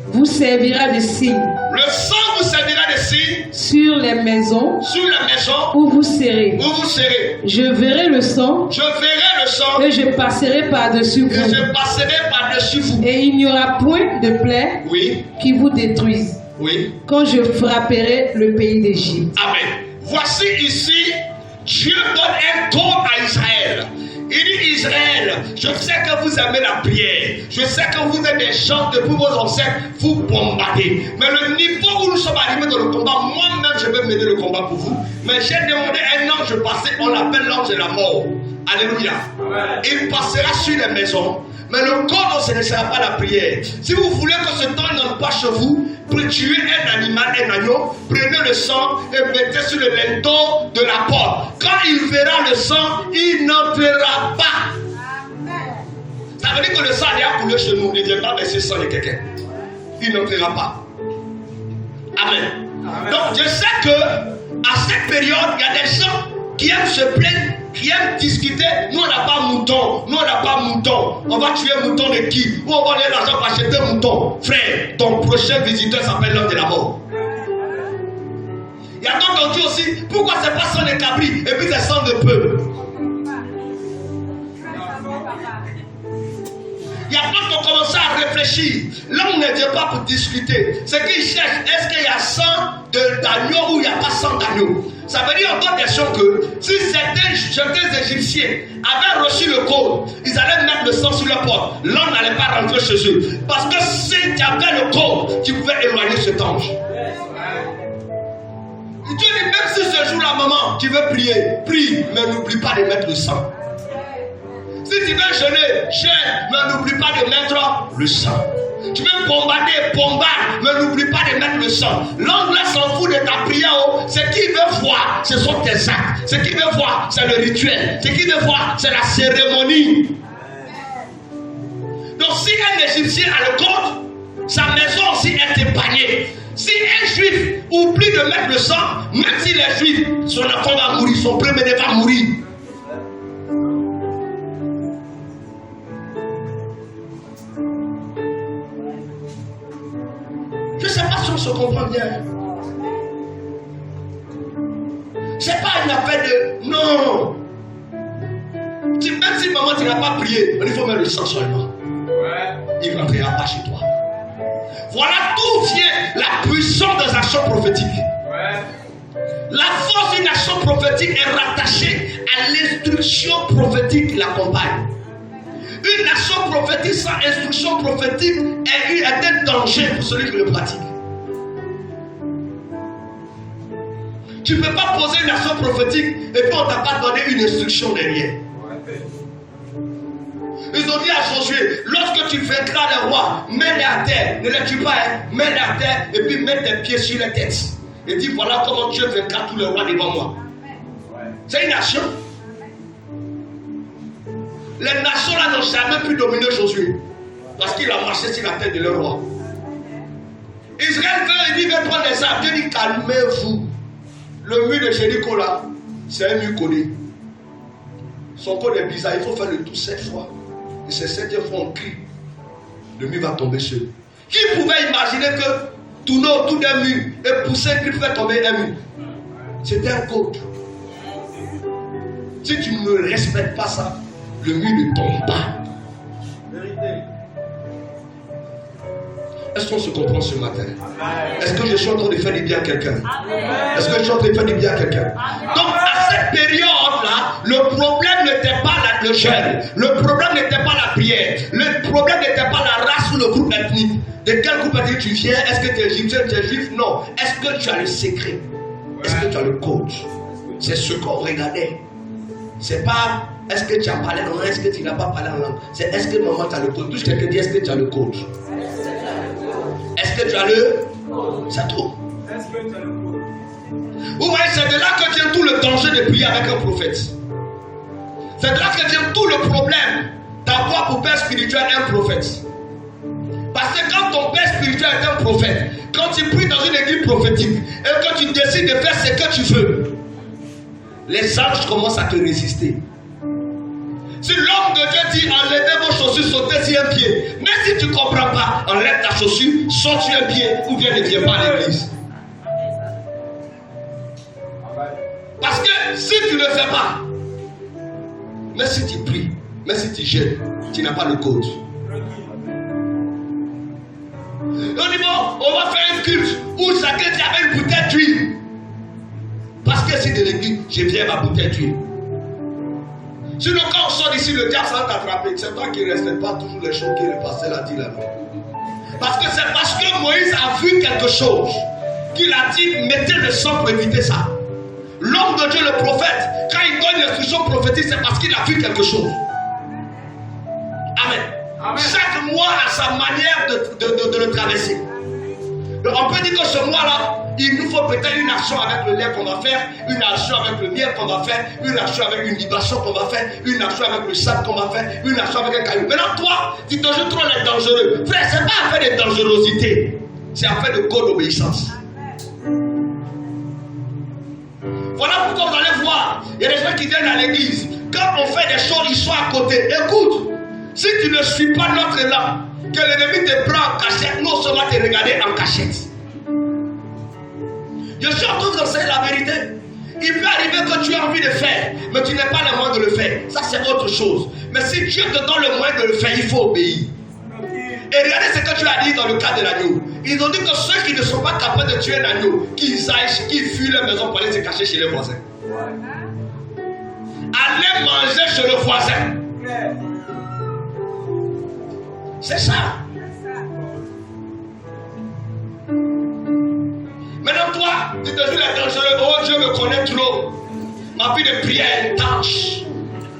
vous servira de signe. Le sang vous servira de signe sur les maisons sur la maison où vous serez. où vous serez. Je verrai le sang Je verrai le sang et je passerai par-dessus et vous. je passerai par-dessus vous. Et il n'y aura point de plaie Oui. qui vous détruise Oui. quand je frapperai le pays d'Égypte. Amen. Voici ici, Dieu donne un ton à Israël. Il dit Israël, je sais que vous aimez la prière. Je sais que vous êtes des gens depuis vos ancêtres, vous bombardez. Mais le niveau où nous sommes arrivés dans le combat, moi-même je vais mener le combat pour vous. Mais j'ai demandé un ange passé, on l'appelle l'ange de la mort. Alléluia. Amen. Il passera sur les maisons. Mais le corps, ce ne sera pas la prière. Si vous voulez que ce temps n'entre pas chez vous, tuez un animal, un agneau, prenez le sang et mettez sur le linteau de la porte. Quand il verra le sang, il n'entrera pas. Ça veut dire que le sang a coulé chez nous. Ne vient pas verser le sang de quelqu'un. Il n'entrera pas. Amen. Amen. Donc je sais que à cette période, il y a des gens qui aiment se plaindre, qui aiment discuter. Nous on n'a pas mouton, nous on n'a pas mouton. On va tuer mouton de qui? Ou on va donner l'argent pour acheter mouton. Frère, ton prochain visiteur s'appelle l'homme de la mort. Il y a d'autres qui aussi, pourquoi c'est pas sang de cabri et puis c'est sang de peuple? Il y a d'autres qui ont commencé à réfléchir. L'homme ne vient pas pour discuter. Ce qu'il cherche, est-ce qu'il y a sang d'agneau ou il n'y a pas sang d'agneau? Ça veut dire en d'autres termes que si certains Égyptiens avaient reçu le code, ils allaient mettre le sang sur la porte. L'homme n'allait pas rentrer chez eux. Parce que si tu avais le code, tu pouvais éloigner cet ange. Dieu dit, même si ce jour-là, maman, tu veux prier, prie, mais n'oublie pas de mettre le sang. Si tu veux jeûner, jeûne, mais n'oublie pas de mettre le sang. Tu veux bombarder, bombarde, mais n'oublie pas de mettre le sang. L'ange là s'en fout de ta prière. Ce qu'il veut voir, ce sont tes actes. Ce qu'il veut voir, c'est le rituel. Ce qu'il veut voir, c'est la cérémonie. Donc si un Égyptien a le compte, sa maison aussi est épargnée. Si un juif oublie de mettre le sang, même s'il est juif, son enfant va mourir, son premier-né va mourir. Je ne sais pas si on se comprend bien. C'est pas une affaire de... Non. Même si maman tu n'as pas prié, il faut mettre le sang seulement. Il ne rentrera pas chez toi. Voilà d'où vient la puissance des actions prophétiques. La force d'une action prophétique est rattachée à l'instruction prophétique qui l'accompagne. Une action prophétique sans instruction prophétique est un danger pour celui qui le pratique. Tu ne peux pas poser une action prophétique et puis on ne t'a pas donné une instruction derrière. Ils ont dit à Josué, lorsque tu vaincras les rois, mets-les à terre, ne les tue pas, hein, mets-les à terre et puis mets tes pieds sur les têtes. Et dis voilà comment Dieu vaincra tous les rois devant moi. C'est une action. Les nations là n'ont jamais pu dominer Josué parce qu'il a marché sur la tête de leur roi. Israël veut prendre les armes. Dieu dit calmez-vous. Le mur de Jéricho là, c'est un mur collé. Son code est bizarre, il faut faire le tour 7 fois. et c'est 7e fois on crie, le mur va tomber seul. Qui pouvait imaginer que tourner autour d'un mur et pousser un cri pouvait tomber un mur? C'était un coach. Si tu ne respectes pas ça, le mur ne tombe pas. Est-ce qu'on se comprend ce matin? Est-ce que je suis en train de faire du bien à quelqu'un? Est-ce que je suis en train de faire du bien à quelqu'un? Donc à cette période-là, le problème n'était pas le jeûne, le problème n'était pas la prière, le problème n'était pas la race ou le groupe ethnique. De quel groupe ethnique tu viens? Est-ce que tu es égyptien, tu es juif? Non. Est-ce que tu as le secret? Est-ce que tu as le coach? C'est ce qu'on regardait. C'est pas est-ce que tu as parlé en langue, est-ce que tu n'as pas parlé en langue. C'est est-ce que maman tu as le coach. Touche quelqu'un dit est-ce que tu as le coach. Est-ce que tu as le coach? C'est tout. Est-ce que tu as le coach? Vous voyez, c'est de là que vient tout le danger de prier avec un prophète. C'est de là que vient tout le problème d'avoir pour père spirituel un prophète. Parce que quand ton père spirituel est un prophète, quand tu pries dans une église prophétique et que tu décides de faire ce que tu veux, les anges commencent à te résister. Si l'homme de Dieu dit enlevez vos chaussures, sautez sur un pied, même si tu ne comprends pas, enlève ta chaussure, saute sur un pied ou bien ne viens pas à l'église. Parce que si tu ne le fais pas, même si tu pries, même si tu jeûnes, tu n'as pas le code. On dit bon, on va faire un culte où chacun dit avec une bouteille d'huile. Parce que si de l'église, je viens ma bouteille d'huile. Sinon, quand on sort d'ici, le diable va t'attraper. C'est toi qui ne respecte pas toujours les choses que le pasteur a dit là-bas. Parce que c'est parce que Moïse a vu quelque chose qu'il a dit mettez le sang pour éviter ça. L'homme de Dieu, le prophète, quand il donne l'instruction prophétique, c'est parce qu'il a vu quelque chose. Amen. Amen. Chaque mois a sa manière de le traverser. Donc on peut dire que ce mois-là, il nous faut peut-être une action avec le lait qu'on va faire, une action avec le miel qu'on va faire, une action avec une libation qu'on va faire, une action avec le sable qu'on va faire, une action avec un caillou. Maintenant toi, tu te joues trop les dangereux. Frère, c'est pas affaire de dangerosité, c'est affaire de code d'obéissance. Voilà pourquoi vous allez voir, il y a des gens qui viennent à l'église. Quand on fait des choses, ils sont à côté. Écoute, si tu ne suis pas notre élan, que l'ennemi te prend en cachette, non seulement te regarder en cachette. Je suis en train d'enseigner la vérité. Il peut arriver que tu as envie de faire, mais tu n'as pas le moyen de le faire. Ça, c'est autre chose. Mais si Dieu te donne le moyen de le faire, il faut obéir. Et regardez ce que tu as dit dans le cas de l'agneau. Ils ont dit que ceux qui ne sont pas capables de tuer un agneau, qu'ils aillent, qu'ils fuient leur maison pour aller se cacher chez les voisins. Allez manger chez le voisin. C'est ça. Maintenant toi, tu te dis les dangereux. Oh Dieu me connaît trop. Ma vie de prière est intense.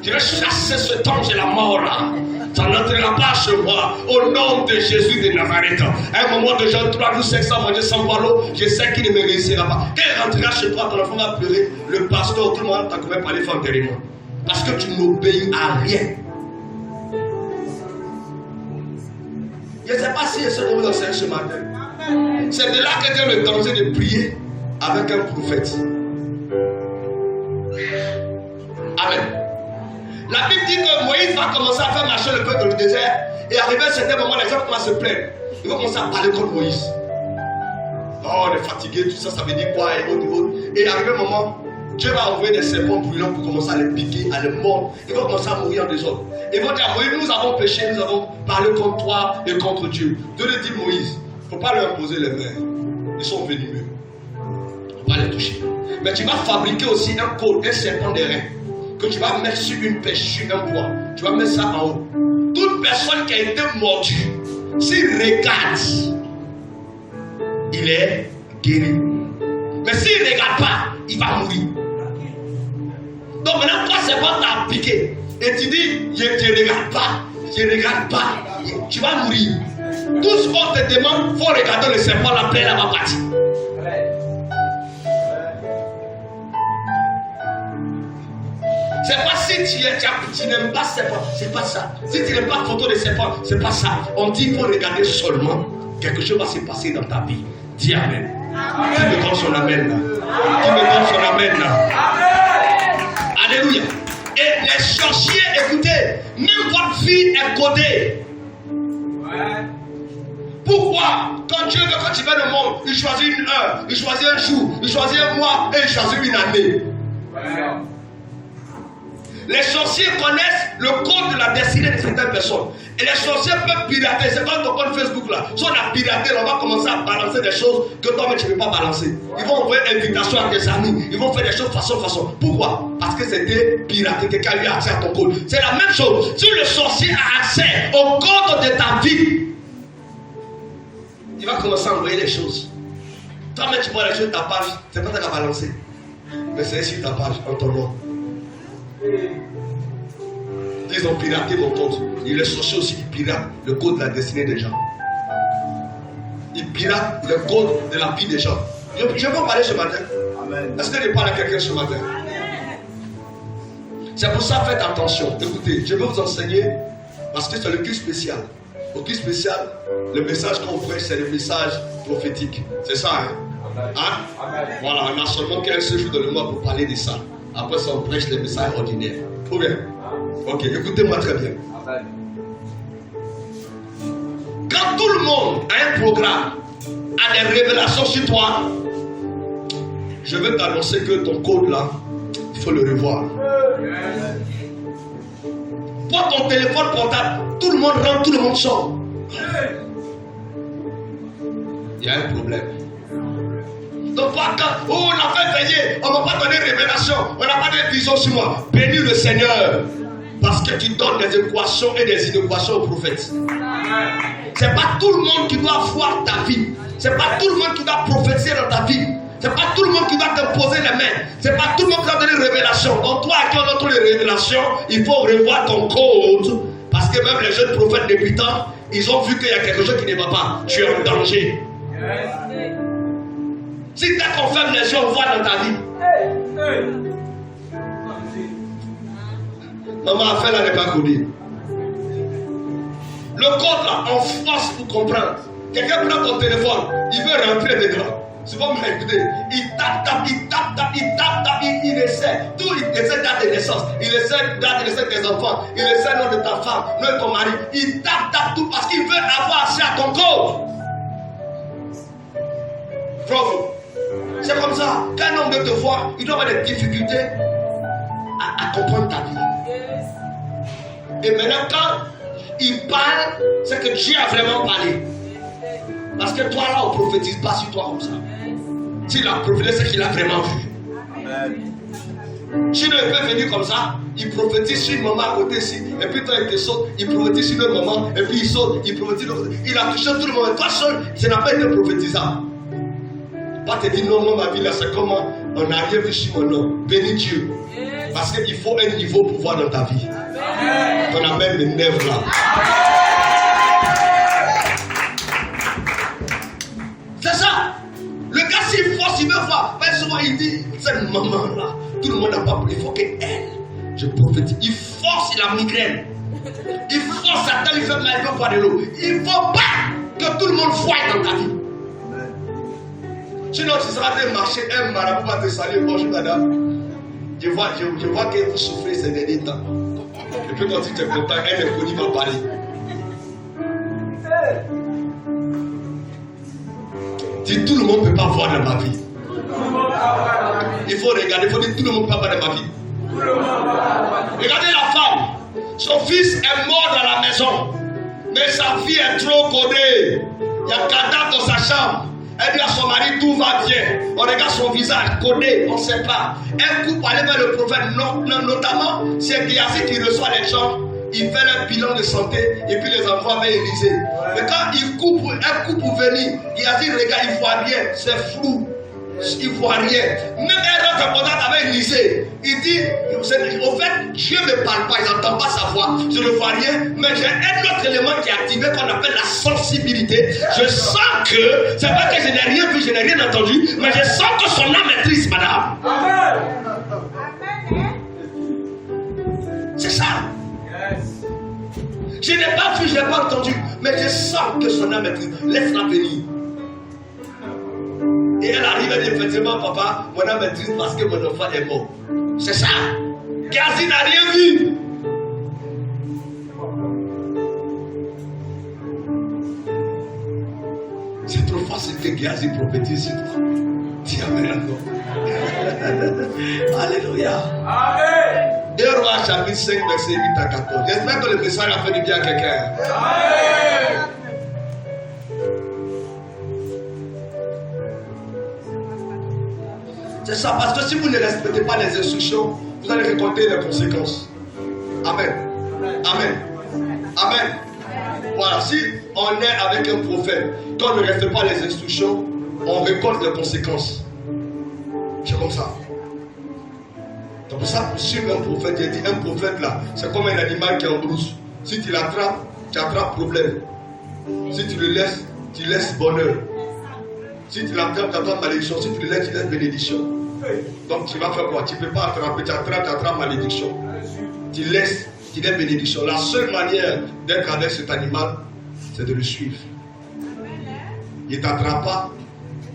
Je vais chasser ce temps de la mort là. Ça n'entrera pas chez moi. Au nom de Jésus de Nazareth. À un moment de Jean 3 jours 500 manger sans boire l'eau, je sais qu'il ne me réussira pas. Quand il rentrera chez toi, ton enfant va pleurer. Le pasteur, tout le monde t'a couvert par les femmes enterrement. Parce que tu n'obéis à rien. Je ne sais pas si je vous enseigne ce matin. C'est de là que vient le danger de prier avec un prophète. Amen. La Bible dit que Moïse va commencer à faire marcher le peuple dans le désert. Et arrivé à un certain moment, les gens commencent à se plaindre. Ils vont commencer à parler contre Moïse. Oh, on est fatigué, tout ça, ça veut dire quoi? Et arrivé un moment, Dieu va envoyer des serpents brûlants pour commencer à les piquer, à les mordre. Ils vont commencer à mourir en désordre. Ils vont dire à Moïse, nous avons péché, nous avons parlé contre toi et contre Dieu. Dieu lui dit, Moïse, il ne faut pas leur imposer les mains. Ils sont venimeux. Il ne faut pas les toucher. Mais tu vas fabriquer aussi un cône, un serpent d'airain, que tu vas mettre sur une pêche, sur un bois. Tu vas mettre ça en haut. Toute personne qui a été mordue, s'il regarde, il est guéri. Mais s'il ne regarde pas, il va mourir. Donc maintenant, toi, c'est pas t'as piqué. Et tu dis, je ne regarde pas, je ne regarde pas. Tu vas mourir. Tout ce qu'on te demande, il faut regarder le serpent, la plaie, là va partir. C'est pas si tu n'aimes pas serpent, c'est pas ça. Si tu n'aimes pas photo de serpent, c'est pas ça. On dit qu'il faut regarder seulement. Quelque chose va se passer dans ta vie. Dis Amen. Qui me donne son Amen là? Qui me donne son Amen là? Alléluia. Et les sorciers, écoutez, même votre vie est codée. Ouais. Pourquoi? Quand Dieu veut, quand il fait le monde, il choisit une heure, il choisit un jour, il choisit un mois et il choisit une année. Ouais. Les sorciers connaissent le code de la destinée de certaines personnes. Et les sorciers peuvent pirater. C'est comme ton compte Facebook là. Si on a piraté, on va commencer à balancer des choses que toi-même tu ne peux pas balancer. Ils vont envoyer une invitation à tes amis. Ils vont faire des choses façon. Pourquoi? Parce que c'était piraté. Quelqu'un lui a accès à ton code. C'est la même chose. Si le sorcier a accès au code de ta vie, il va commencer à envoyer les choses. Toi-même tu vois les choses de ta page. C'est pas toi qui as balancé. Mais c'est sur ta page, en ton nom. Ils ont piraté mon compte. Et les sorciers aussi, ils piratent le code de la destinée des gens. Ils piratent le code de la vie des gens. Je peux parler ce matin. Est-ce que je parle à quelqu'un ce matin? C'est pour ça, faites attention. Écoutez, je vais vous enseigner parce que c'est le culte spécial. Au culte spécial, le message qu'on prêche, c'est le message prophétique. C'est ça, hein? Voilà, on a seulement 15 jours dans le mois pour parler de ça. Après ça, on prêche les messages ordinaires. Ou bien? Ok, écoutez-moi très bien. Quand tout le monde a un programme, a des révélations sur toi, je vais t'annoncer que ton code là, il faut le revoir. Pour ton téléphone portable, tout le monde rentre, tout le monde sort. Il y a un problème. Donc, quand on a fait veiller, on ne m'a pas donné de révélation, on n'a pas de vision sur moi. Bénis le Seigneur. Parce que tu donnes des équations et des innovations aux prophètes. C'est pas tout le monde qui doit voir ta vie. C'est pas tout le monde qui doit prophétiser dans ta vie. C'est pas tout le monde qui doit te poser les mains. C'est pas tout le monde qui doit donner des révélations. Donc toi qui as donné les révélations, il faut revoir ton code. Parce que même les jeunes prophètes débutants, ils ont vu qu'il y a quelque chose qui ne va pas. Tu es en danger. Si tu as qu'on ferme les yeux, on voit dans ta vie. Maman a fait là n'est pas codé. Le code là, on force pour comprendre. Quelqu'un prend ton téléphone, il veut rentrer dedans. C'est pas mal écouter. Il tape, il essaie. Tout, il essaie date de naissance. Il essaie date de naissance des enfants. Il essaie nom de ta femme, nom de ton mari. Il tape tout parce qu'il veut avoir accès à ton code. Bravo. C'est comme ça. Quand un homme veut te voir, il doit avoir des difficultés à comprendre ta vie. Et maintenant, quand il parle, c'est que Dieu a vraiment parlé. Parce que toi, là, on ne prophétise pas sur toi comme ça. S'il a prophétisé, c'est qu'il a vraiment vu. Si il peut venir comme ça, il prophétise sur une maman à côté ici, et puis toi, il te saute, il prophétise sur une maman, et puis il saute, il prophétise. Il a touché tout le monde. Toi seul, ça n'a pas été prophétisable. Pas te dire non, ma vie là, c'est comment on n'a rien vu sur mon nom. Bénis Dieu. Parce qu'il faut un niveau pour voir dans ta vie. On a même des nerfs là. C'est ça. Le gars, s'il force, il veut voir. Mais souvent, il dit, cette maman là, tout le monde n'a pas. Il faut qu'elle, je prophétise. Il force la migraine. Il force sa tête, il fait mal, il veut boire de l'eau. Il ne faut pas que tout le monde voie dans ta vie. Sinon, tu seras en train de marcher, un marabout va te saluer. Bonjour madame. Je vois que vous souffrez ces derniers temps. Et puis quand tu es content, elle est connue, va parler. Dis, tout le monde ne peut pas voir dans ma vie. Il faut regarder, il faut dire tout le monde ne peut pas voir dans ma vie. Regardez la femme. Son fils est mort dans la maison. Mais sa fille est trop codée. Il y a un cadavre dans sa chambre. Elle dit à son mari, tout va bien. On regarde son visage codé, on ne sait pas. Elle coupe pour aller vers le prophète. Notamment, c'est Géasi qui reçoit les gens. Il fait leur bilan de santé et puis les envoie vers Élysée. Mais quand elle coupe pour venir, Géasi regarde, il ne voit rien. C'est flou. Il ne voit rien. Même elle rentre en contact avec Élysée. Il dit, au fait, Dieu ne me parle pas, il n'entend pas sa voix. Je ne vois rien. Mais j'ai un autre élément qui est activé qu'on appelle la sensibilité. Je sens que, c'est pas que je n'ai rien vu, je n'ai rien entendu, mais je sens que son âme est triste, madame. Amen. C'est ça. Je n'ai pas vu, je n'ai pas entendu, mais je sens que son âme est triste. Laisse-la venir. Et elle arrive et dit effectivement, papa, mon âme est triste parce que mon enfant est mort. C'est ça. Géasi n'a rien vu. C'est trop facile que Géasi prophétise sur toi. Dis amen encore. Alléluia. Amen. 2 Rois chapitre 5 verset 8 à 14. J'espère que le message a fait du bien à quelqu'un. Amen. C'est ça, parce que si vous ne respectez pas les instructions, vous allez récolter les conséquences. Amen. Amen. Amen. Voilà, si on est avec un prophète, quand on ne respecte pas les instructions, on récolte les conséquences. C'est comme ça. C'est pour ça que suivre un prophète, j'ai dit un prophète là, c'est comme un animal qui est en brousse. Si tu l'attrapes, tu attrapes problème. Si tu le laisses, tu laisses bonheur. Si tu l'attrapes, tu attrapes malédiction. Si tu le laisses, tu laisses bénédiction. Donc tu vas faire quoi? Tu ne peux pas attraper, tu attrapes malédiction. Tu laisses bénédiction. La seule manière d'être avec cet animal, c'est de le suivre. Il ne t'attrape pas,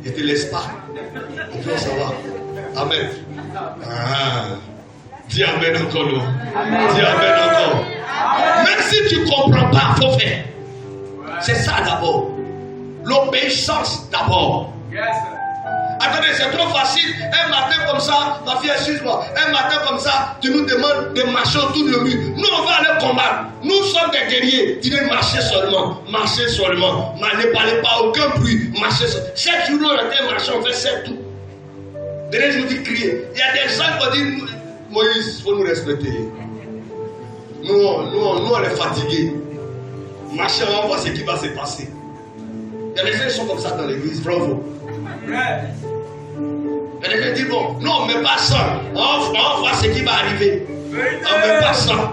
il ne te laisse pas. Et puis ça va. Amen. Ah. Dis amen encore, non? Dis amen encore. Même si tu ne comprends pas, il faut faire. C'est ça d'abord. L'obéissance d'abord. Attendez, c'est trop facile. Un matin comme ça, ma fille, excuse-moi. Un matin comme ça, tu nous demandes de marcher autour de rue. Nous, on va aller combattre. Nous sommes des guerriers. Tu dis marcher seulement. Marcher seulement. Ne parlez pas, aucun bruit. Marcher seulement. 7 jours, on était marché, on fait 7 tout. Dernier jour, tu cries. Il y a des gens qui disent Moïse, il faut nous respecter. Nous, on est fatigués. Marcher, on va voir ce qui va se passer. Il y a des gens qui sont comme ça dans l'église. Bravo. Il y a des gens qui disent bon, non, on ne met pas ça. On va voir ce qui va arriver. On ne met pas ça.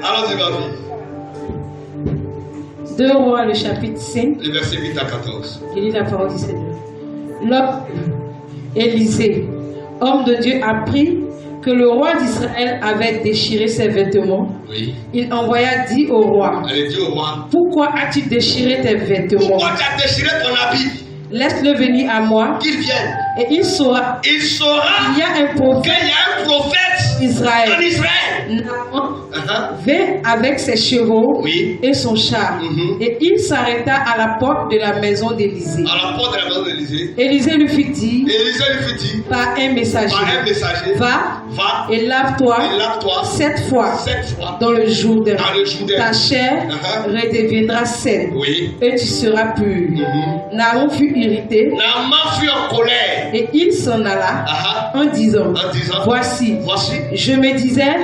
Allons-y, ma fille. 2 Rois, le chapitre 5. Les versets 8 à 14. Qui lit la parole du Seigneur. L'homme Élisée, homme de Dieu, apprit que le roi d'Israël avait déchiré ses vêtements. Oui. Il envoya dire au roi. Allez, dis au roi. Pourquoi as-tu déchiré tes vêtements? Pourquoi tu as déchiré ton habit? Laisse-le venir à moi. Qu'il vienne. Et il saura. Il saura Il y a un prophète. qu'il y a un prophète Israël. en Israël. Vint avec ses chevaux Oui. et son char. Et il s'arrêta à la porte de la maison d'Élisée. À la porte de la maison d'Élisée. Élisée lui fit dire Élisée lui fit dire par un messager. Va et lave-toi 7 fois dans le Jourdain. Ta chair redeviendra saine. Oui. Et tu seras pur. Naaman fut irrité. Naaman fut en colère. Et il s'en alla en disant Voici, je me disais,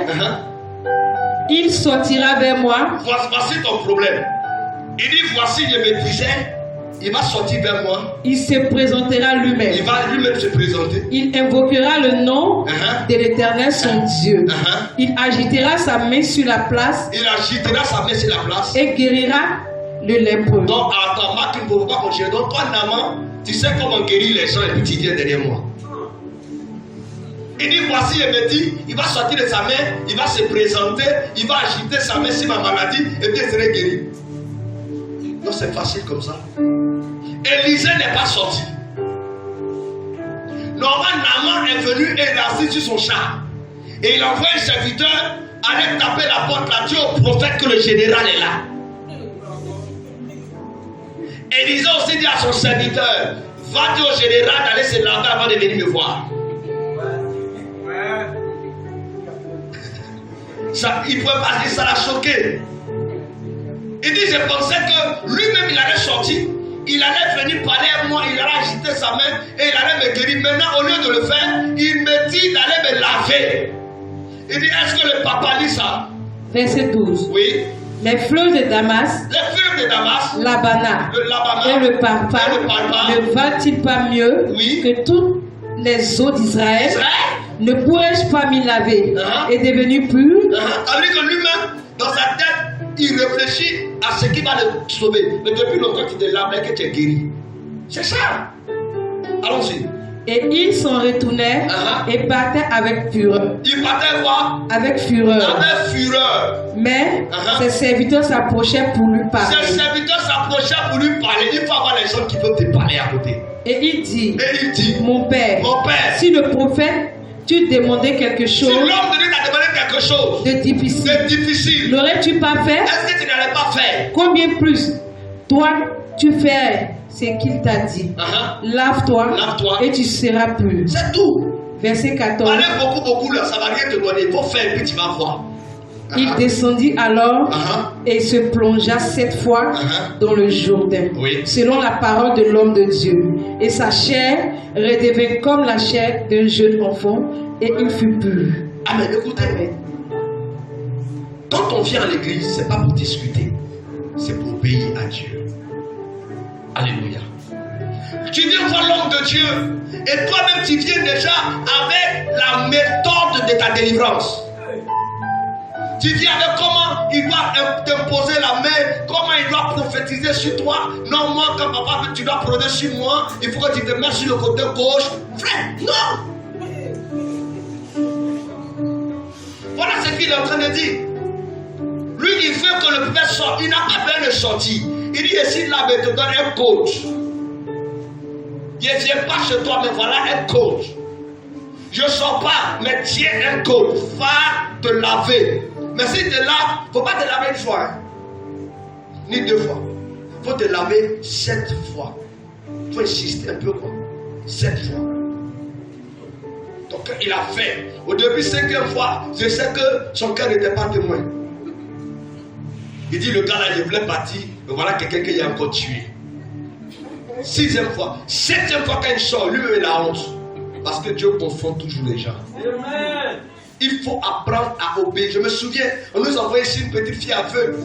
il sortira vers moi. Voici ton problème. Il dit voici, je me disais, il va sortir vers moi. Il se présentera lui-même. Il va lui-même se présenter. Il invoquera le nom de l'Éternel son Dieu. Il agitera sa main sur la place. Il agitera sa main sur la place. Et guérira le lépreux. Donc, attends, Marc, il ne faut pas continuer. Donc, toi, Naaman, tu sais comment guérir les gens et puis tu viens derrière moi. Il dit, voici, il me dit, il va sortir de sa main, il va se présenter, il va agiter sa main sur ma maladie et puis il serait guéri. Non, c'est facile comme ça. Élisée n'est pas sorti. Normalement, Naaman est venu et il a assis sur son char. Et il envoie un serviteur aller taper la porte là, dire au prophète que le général est là. Élisée aussi dit à son serviteur, va dire au général d'aller se laver avant de venir me voir. Ça, il ne pouvait pas dire, ça l'a choqué. Il dit, je pensais que lui-même il allait sortir, il allait venir parler à moi, il allait agiter sa main et il allait me guérir. Maintenant, au lieu de le faire, il me dit d'aller me laver. Il dit, est-ce que le papa lit ça? Verset 12. Oui. Les fleurs de Damas, Labana et le parpa ne valent-ils pas mieux que toutes les eaux d'Israël? Ne pourrais-je pas m'y laver et devenir pur? Alors que lui-même, dans sa tête, il réfléchit à ce qui va le sauver. Mais depuis longtemps, tu te laves et que tu es guéri. C'est ça. Allons-y. Et ils s'en retournaient et partaient avec fureur. Ils partaient quoi? Avec fureur. Avec fureur. Mais ses serviteurs s'approchaient pour lui parler. Ses serviteurs s'approchaient pour lui parler. Il faut avoir les gens qui peuvent te parler à côté. Et il dit, mon père, si le prophète, tu demandais quelque si chose l'homme de Dieu t'a demandé quelque chose de difficile, n'aurais-tu pas fait? Est-ce que tu n'allais pas faire? Combien plus toi tu fais ce qu'il t'a dit? Lave-toi et tu seras pur. C'est tout. Verset 14. Parler beaucoup là, ça va rien te donner. Il faut faire et puis tu vas voir. Il descendit alors et se plongea 7 fois dans le Jourdain, selon la parole de l'homme de Dieu. Et sa chair redevint comme la chair d'un jeune enfant, et il fut pur. Amen. Écoutez, quand on vient à l'église, c'est pas pour discuter, c'est pour obéir à Dieu. Alléluia. Tu viens voir l'homme de Dieu, et toi-même tu viens déjà avec la méthode de ta délivrance. Tu viens avec comment il doit t'imposer la main, comment il doit prophétiser sur toi. Non, moi, quand papa veut, tu dois prôner sur moi, il faut que tu te mettes sur le côté gauche. Frère, non! Voilà ce qu'il est en train de dire. Lui, il veut que le prophète sorte. Il n'a pas besoin de sortir. Il dit ici, là, mais te donne un coach. Il ne vient pas chez toi, mais voilà un coach. Je ne sors pas, mais tiens un coach. Va te laver. Mais si tu te laves, il ne faut pas te laver une fois, hein, ni 2 fois. Il faut te laver 7 fois. Il faut insister un peu, quoi. 7 fois. Donc il a fait. Au début, 5e fois, je sais que son cœur n'était pas témoin. Il dit, le gars là, il voulait partir, mais voilà quelqu'un qui a encore tué. 6e fois. 7e fois quand il sort, lui, il a honte. Parce que Dieu confond toujours les gens. Amen. Il faut apprendre à obéir. Je me souviens, on nous envoyait ici une petite fille aveugle.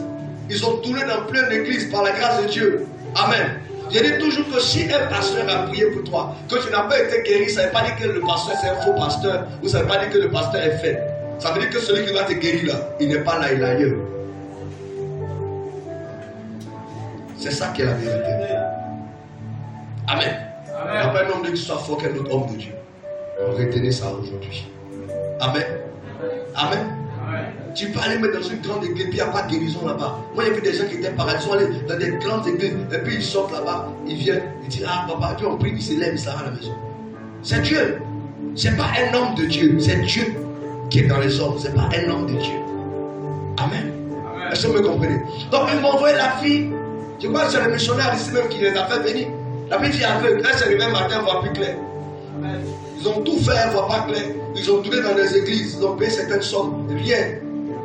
Ils ont tourné dans plein d'églises par la grâce de Dieu. Amen. Je dis toujours que si un pasteur a prié pour toi, que tu n'as pas été guéri, ça ne veut pas dire que le pasteur c'est un faux pasteur, ou ça ne veut pas dire que le pasteur est fait. Ça veut dire que celui qui va te guérir là, il n'est pas là, il est ailleurs. C'est ça qui est la vérité. Amen. Il n'y a pas un homme de Dieu qui soit fort qu'un autre homme de Dieu. Retenez ça aujourd'hui. Amen. Amen. Tu peux aller mettre dans une grande église, puis il n'y a pas de guérison là-bas. Moi, il y a vu des gens qui étaient paralysés, ils sont allés dans des grandes églises, et puis ils sortent là-bas, ils viennent, ils disent, ah papa, puis on prie, ils se lèvent, ils s'en vont à la maison. C'est Dieu. C'est pas un homme de Dieu, c'est Dieu qui est dans les hommes, c'est pas un homme de Dieu. Amen. Est-ce que vous me comprenez? Donc, ils m'ont envoyé la fille, je crois que c'est le missionnaire ici même qui les a fait venir. La petite fille aveugle, elle s'est réveillée le matin, elle ne voit plus clair. Ils ont tout fait, elle ne voit pas clair. Ils ont tourné dans les églises, ils ont payé certaines sommes, rien.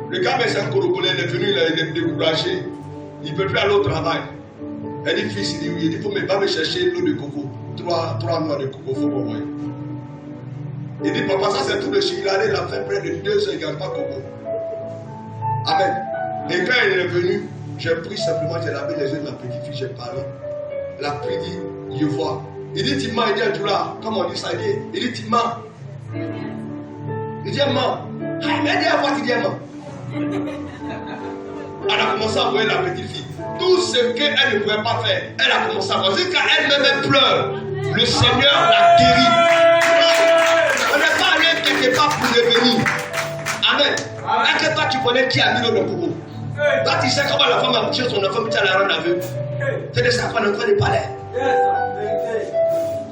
Le gars, c'est un Congolais, il est venu, il est découragé. Il ne peut plus aller au travail. Elle dit, fils, il dit oui, il dit, va me chercher l'eau de coco. 3 noix de coco, il faut m'envoyer. Il dit, papa, ça c'est tout le chiffre. Il a fait près de 2 heures, il ne gagne pas coco. Amen. Et quand il est venu, j'ai pris simplement, j'ai lavé les yeux de la petite fille, j'ai parlé. La pluie dit, je vois. Il dit, tu mens, il dit, tu là, comment on dit ça, il dit, tu mens. Il dit, mens. Ah, il m'a dit, à voir, il dit, mens. Elle a commencé à voir la petite fille. Tout ce qu'elle ne pouvait pas faire, elle a commencé à voir. C'est quand elle-même pleure, le Seigneur l'a guérie. On n'est pas allé quelque part pour revenir. Amen. Est-ce que toi tu connais qui a mis l'eau de coco? Toi tu sais comment la femme a couché son enfant, tu as la rendre aveugle. C'est de ça qu'on est en train de parler.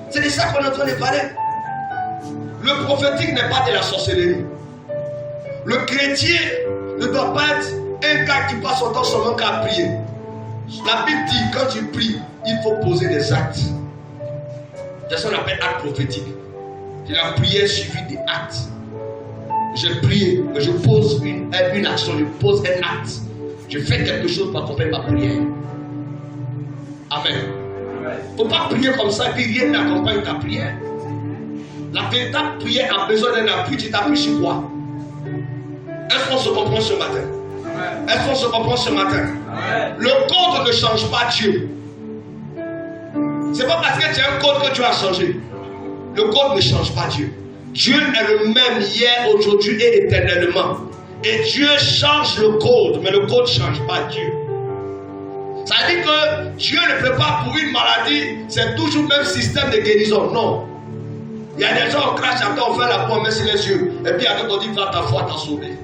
C'est de ça qu'on est en train de parler. Le prophétique n'est pas de la sorcellerie. Le chrétien ne doit pas être un gars qui passe son temps seulement qu'à prier. La Bible dit quand tu pries, il faut poser des actes. C'est ce qu'on appelle acte prophétique. C'est la prière suivie des actes. Je prie, je pose une action, je pose un acte. Je fais quelque chose pour accompagner ma prière. Amen. Il ne faut pas prier comme ça et puis rien n'accompagne ta prière. La véritable prière a besoin d'un appui. Tu t'appuies sur quoi? Est-ce qu'on se comprend ce matin? Est-ce qu'on se comprend ce matin? Le code ne change pas Dieu. C'est pas parce que tu as un code que tu as changé. Le code ne change pas Dieu. Dieu est le même hier, aujourd'hui et éternellement. Et Dieu change le code, mais le code ne change pas Dieu. Ça veut dire que Dieu ne fait pas pour une maladie, c'est toujours le même système de guérison. Non. Il y a des gens, on crache, après on fait la peau, on met sur les yeux. Et puis après on dit, va ta foi t'a sauvé.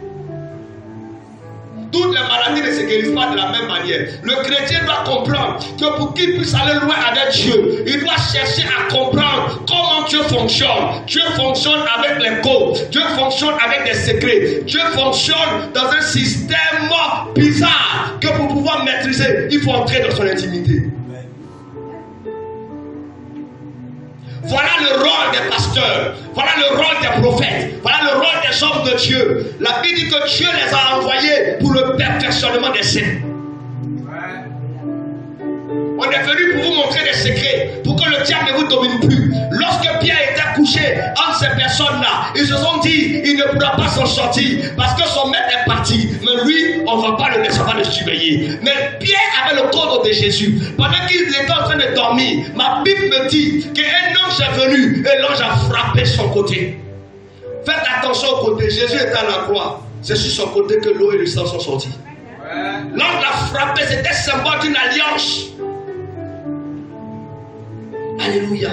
toutes les maladies ne se guérissent pas de la même manière. Le chrétien doit comprendre que pour qu'il puisse aller loin avec Dieu, il doit chercher à comprendre comment Dieu fonctionne. Dieu fonctionne avec les codes. Dieu fonctionne avec des secrets. Dieu fonctionne dans un système bizarre que pour pouvoir maîtriser, il faut entrer dans son intimité. Voilà le rôle des pasteurs, voilà le rôle des prophètes, voilà le rôle des hommes de Dieu. La Bible dit que Dieu les a envoyés pour le perfectionnement des saints. On est venu pour vous montrer des secrets, pour que le diable ne vous domine plus. Lorsque Pierre était couché entre ces personnes-là, ils se sont dit, il ne pourra pas s'en sortir, parce que son maître est parti. Mais lui, on ne va pas le laisser, on va le surveiller. Mais Pierre avait le corps de Jésus. Pendant qu'il était en train de dormir, ma Bible me dit qu'un ange est venu et l'ange a frappé son côté. Faites attention au côté. Jésus est à la croix. C'est sur son côté que l'eau et le sang sont sortis. L'ange l'a frappé, c'était symbole d'une alliance. Alléluia.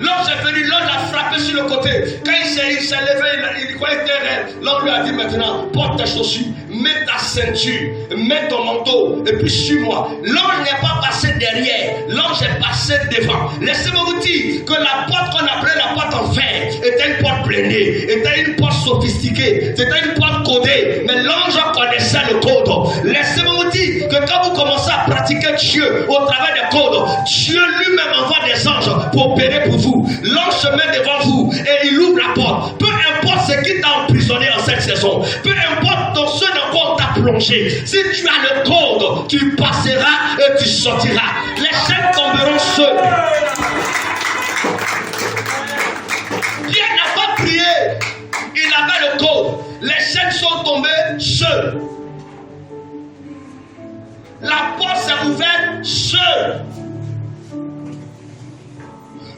L'ange est venu, l'ange a frappé sur le côté. Quand il s'est levé, il croyait que c'était rêve. L'ange lui a dit maintenant, porte tes chaussures, mets ta ceinture, mets ton manteau, et puis suis-moi. L'ange n'est pas passé derrière, l'ange est passé devant. Laissez-moi vous dire que la porte qu'on appelait la porte en fer était une porte blindée, était une porte sophistiquée, c'était une porte codée. Mais l'ange connaissait le code. Laissez-moi vous dire que quand vous commencez à pratiquer Dieu au travers des codes, Dieu lui-même envoie des anges pour opérer pour vous. L'ange se met devant vous et il ouvre la porte. Peu importe ce qui t'a emprisonné en cette saison, peu importe dans ce dans quoi on t'a plongé, si tu as le code, tu passeras et tu sortiras. Les chaînes tomberont seules. Pierre n'a pas prié, il avait le code. Les chaînes sont tombées seules. La porte s'est ouverte seule.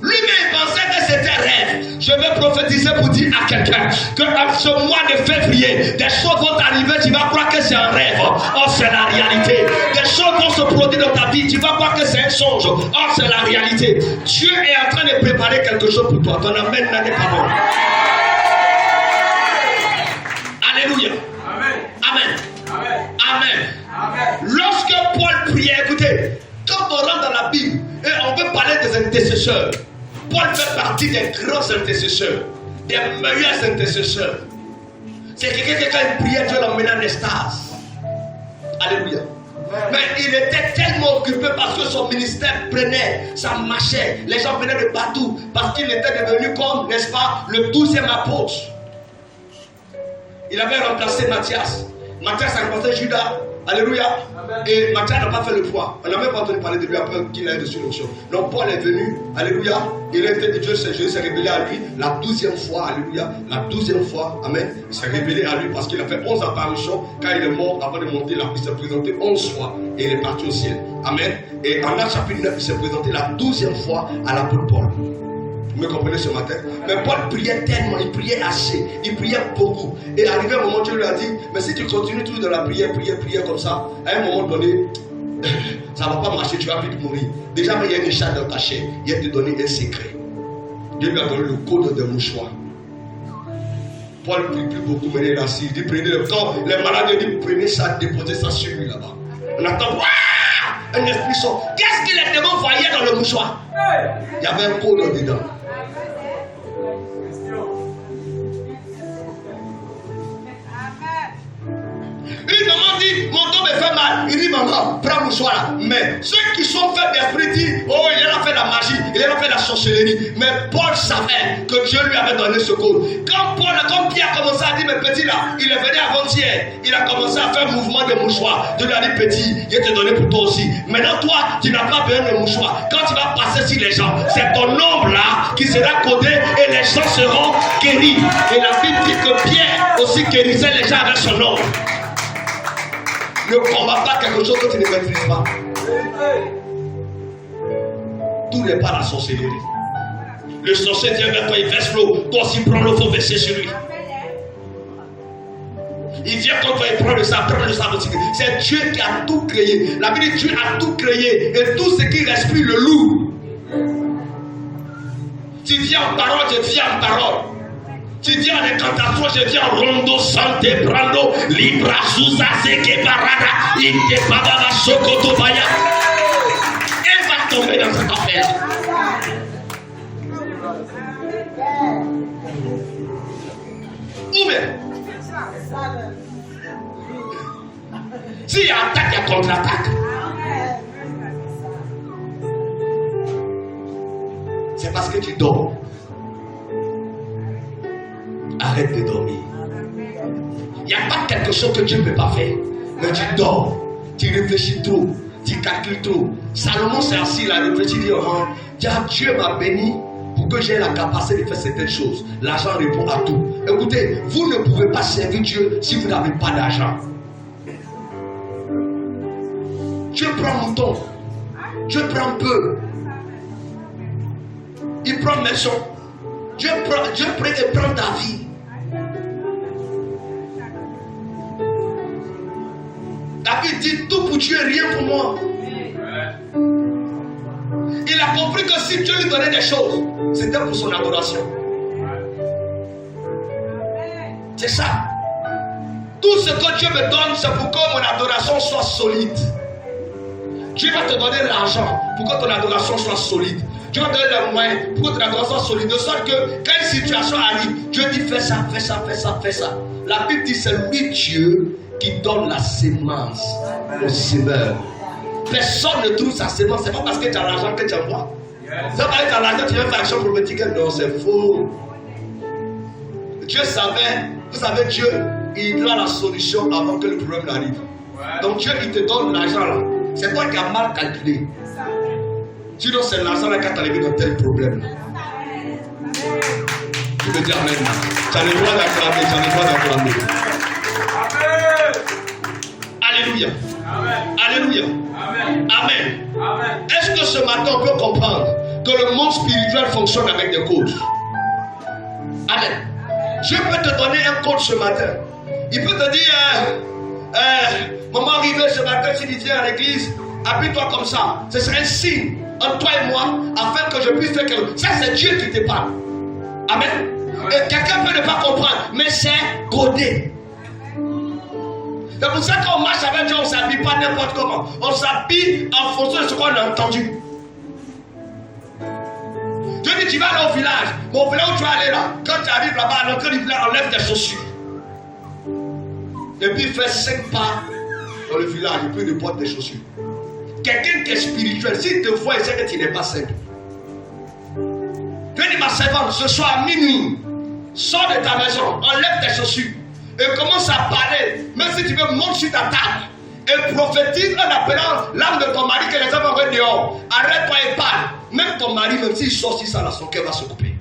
Lui-même pensait que c'était rêve. Je vais prophétiser pour dire à quelqu'un que dans ce mois de février, des choses vont arriver, tu vas croire que c'est un rêve. Or, c'est la réalité. Des choses vont se produire dans ta vie, tu vas croire que c'est un songe. Or, c'est la réalité. Dieu est en train de préparer quelque chose pour toi. Ton amen n'est pas bon. Alléluia. Amen. Amen. Amen. Amen. Amen. Lorsque Paul priait, écoutez, quand on rentre dans la Bible et on veut parler des intercesseurs, Paul fait partie des grands intercesseurs, des meilleurs intercesseurs. C'est quelqu'un qui, quand il priait, Dieu l'emmenait en extase. Alléluia. Mais il était tellement occupé parce que son ministère prenait, ça marchait. Les gens venaient de partout parce qu'il était devenu comme, n'est-ce pas, le 12e apôtre. Il avait remplacé Matthias. Matthias a remplacé Judas. Alléluia. Et Matthias n'a pas fait le poids. On n'a même pas entendu parler de lui après qu'il ait reçu l'onction. Donc Paul est venu. Alléluia. Il a été, Dieu s'est révélé à lui la 12e fois. Alléluia. La 12e fois. Amen. Il s'est révélé à lui parce qu'il a fait 11 apparitions. Quand il est mort, avant de monter, il s'est présenté 11 fois. Et il est parti au ciel. Amen. Et en Actes chapitre 9, il s'est présenté la 12e fois à l'apôtre Paul. Vous me comprenez ce matin? Mais Paul priait tellement, il priait assez, il priait beaucoup. Et arrivé un moment, Dieu lui a dit, mais si tu continues toujours dans la prière comme ça, à un moment donné, ça ne va pas marcher, tu vas vite mourir. Déjà, il y a une écharpe dans ta chair, il va te donner un secret. Dieu lui a donné le code de mouchoir. Paul prie plus beaucoup, mais il est assis. Il dit, prenez le temps, les malades, il dit, prenez ça, déposez ça sur lui là-bas. On attend, waouh, un esprit sort. Qu'est-ce que les démons voyaient dans le mouchoir? Il y avait un code dedans. Une maman dit, mon dos me fait mal. Il dit, maman, prends le mouchoir là. Mais ceux qui sont faits d'esprit disent, oh, il a fait la magie, il a fait la sorcellerie. Mais Paul savait que Dieu lui avait donné ce code. Quand Pierre a commencé à dire, mais petit là, il est venu avant-hier, il a commencé à faire un mouvement de mouchoir. Dieu lui a dit, petit, il te donné pour toi aussi. Maintenant, toi, tu n'as pas besoin de mouchoir. Quand tu vas passer sur les gens, c'est ton ombre là qui sera codé et les gens seront guéris. Et la Bible dit que Pierre aussi guérissait les gens avec son ombre. Ne combat pas quelque chose que tu ne maîtrises pas. Tout n'est pas la sorcellerie. Le sorcier vient vers toi, il verse l'eau. Toi aussi prends l'eau, il faut verser sur lui. Il vient contre toi, il prend le sable aussi. C'est Dieu qui a tout créé. La Bible dit Dieu a tout créé. Et tout ce qui respire le loue. Tu viens en parole, je viens en parole. Tu dis en incantation, je dis en rondo, sante, brando, libra, souza, seke, barada, inde, bababa, sokoto, baya. Elle va tomber dans cette affaire. Ou bien, s'il y a attaque, il y a contre-attaque. C'est parce que tu dors. Arrête de dormir. Il n'y a pas quelque chose que Dieu ne peut pas faire. Mais tu dors. Tu réfléchis trop. Tu calcules trop. Salomon s'est assis, il a réfléchi, il dit, oh, Dieu m'a béni pour que j'ai la capacité de faire certaines choses. L'argent répond à tout. Écoutez, vous ne pouvez pas servir Dieu si vous n'avez pas d'argent. Dieu prend mouton. Dieu prend peu. Il prend maison. Dieu prend et prend ta vie. David dit tout pour Dieu, rien pour moi. Il a compris que si Dieu lui donnait des choses, c'était pour son adoration. C'est ça. Tout ce que Dieu me donne, c'est pour que mon adoration soit solide. Dieu va te donner l'argent pour que ton adoration soit solide. Dieu va te donner les moyens pour que ton adoration soit solide. De sorte que quand une situation arrive, Dieu dit fais ça, fais ça, fais ça, fais ça. La Bible dit c'est lui Dieu qui donne la sémence au semeur. Personne ne trouve sa sémence. C'est pas parce que tu as l'argent que tu envoies. C'est pas parce que tu as l'argent que tu viens faire action prophétique. Non, c'est faux. Dieu savait, vous savez, Dieu, il a la solution avant que le problème n'arrive. Donc Dieu, il te donne l'argent là. C'est toi qui as mal calculé. Sinon, c'est l'argent là qui t'a arrivé dans tel problème. Tu me dis amen. Tu as le droit d'acclamer, tu as le droit d'acclamer. Alléluia. Alléluia. Amen. Est-ce que ce matin on peut comprendre que le monde spirituel fonctionne avec des coachs? Amen. Je peux te donner un coach ce matin. Il peut te dire maman arrivée ce matin, si tu viens à l'église, habille-toi comme ça. Ce serait un signe entre toi et moi afin que je puisse faire quelque chose. Ça, c'est Dieu qui te parle. Amen. Et quelqu'un peut ne pas comprendre, mais c'est codé. C'est pour ça qu'on marche avec Dieu, on ne s'habille pas n'importe comment. On s'habille en fonction de ce qu'on a entendu. Dieu dit, tu vas aller au village. Mais au village où tu vas aller là, quand tu arrives là-bas, à l'entrée du village, enlève tes chaussures. Et puis fais 5 pas dans le village, et puis ne porte tes chaussures. Quelqu'un qui est spirituel, s'il te voit, il sait que tu n'es pas simple. Dieu dit, ma servante, ce soir à minuit, sors de ta maison, enlève tes chaussures. Et commence à parler, même si tu veux, monte sur ta table et prophétise en appelant l'âme de ton mari que les hommes vont dehors. Arrête-toi et parle. Même ton mari, même s'il sort si ça, là, son cœur va se couper.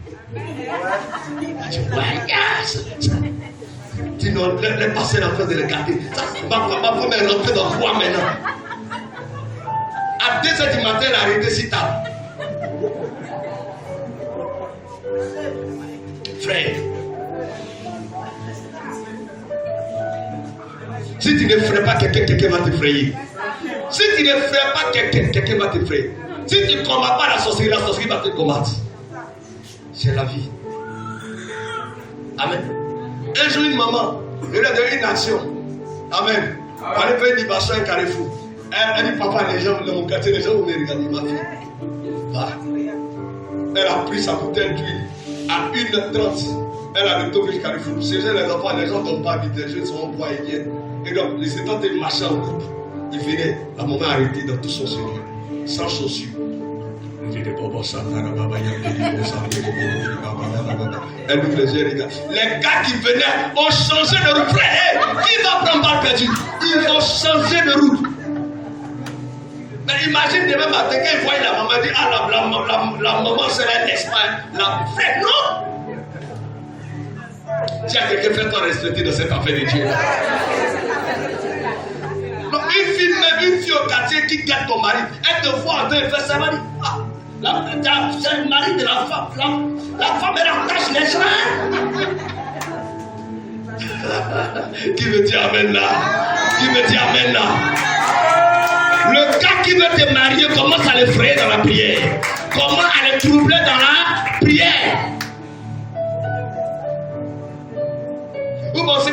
Tu non, les passer en train de le garder. Ma femme est rentrée dans quoi maintenant? À 2h du matin, elle a arrêté si tard. Frère, si tu ne ferais pas quelqu'un va te frayer. Si tu ne ferais pas quelqu'un va te frayer. Si tu ne combats pas la sorcellerie va te combattre. C'est la vie. Amen. Un jour, une maman, elle a donné une action. Amen. Elle fait une libération à un carrefour. Elle dit, papa, les gens dans mon quartier, les gens vont me regarder, ma fille. Voilà. Elle a pris sa bouteille d'huile à 1h30. Elle a retourné le carrefour. C'est les enfants, les gens ne tombent pas vite, les jeunes sont en bois et viennent. Et donc, les états de marcher en groupe. Il venait, la maman arrêtée dans tout son sérieux, sans chaussures. Elle nous faisait regarder. Les gars qui venaient ont changé de route. Hey, qui va prendre balle perdue? Ils ont changé de route. Mais imagine demain matin, quand ils voient la maman dire, ah, la maman serait l'Espagne. La frère, non! Si y a quelqu'un fait toi respecter de cette affaire de Dieu. Donc, une fille au quartier qui garde ton mari, elle te voit en train de faire ça, elle dit, ah, c'est le mari de la femme. La femme, elle attache les gens. Qui me dit amen là? Qui me dit amen là? Le gars qui veut te marier commence à l'effrayer dans la prière. Comment à le troubler dans la prière?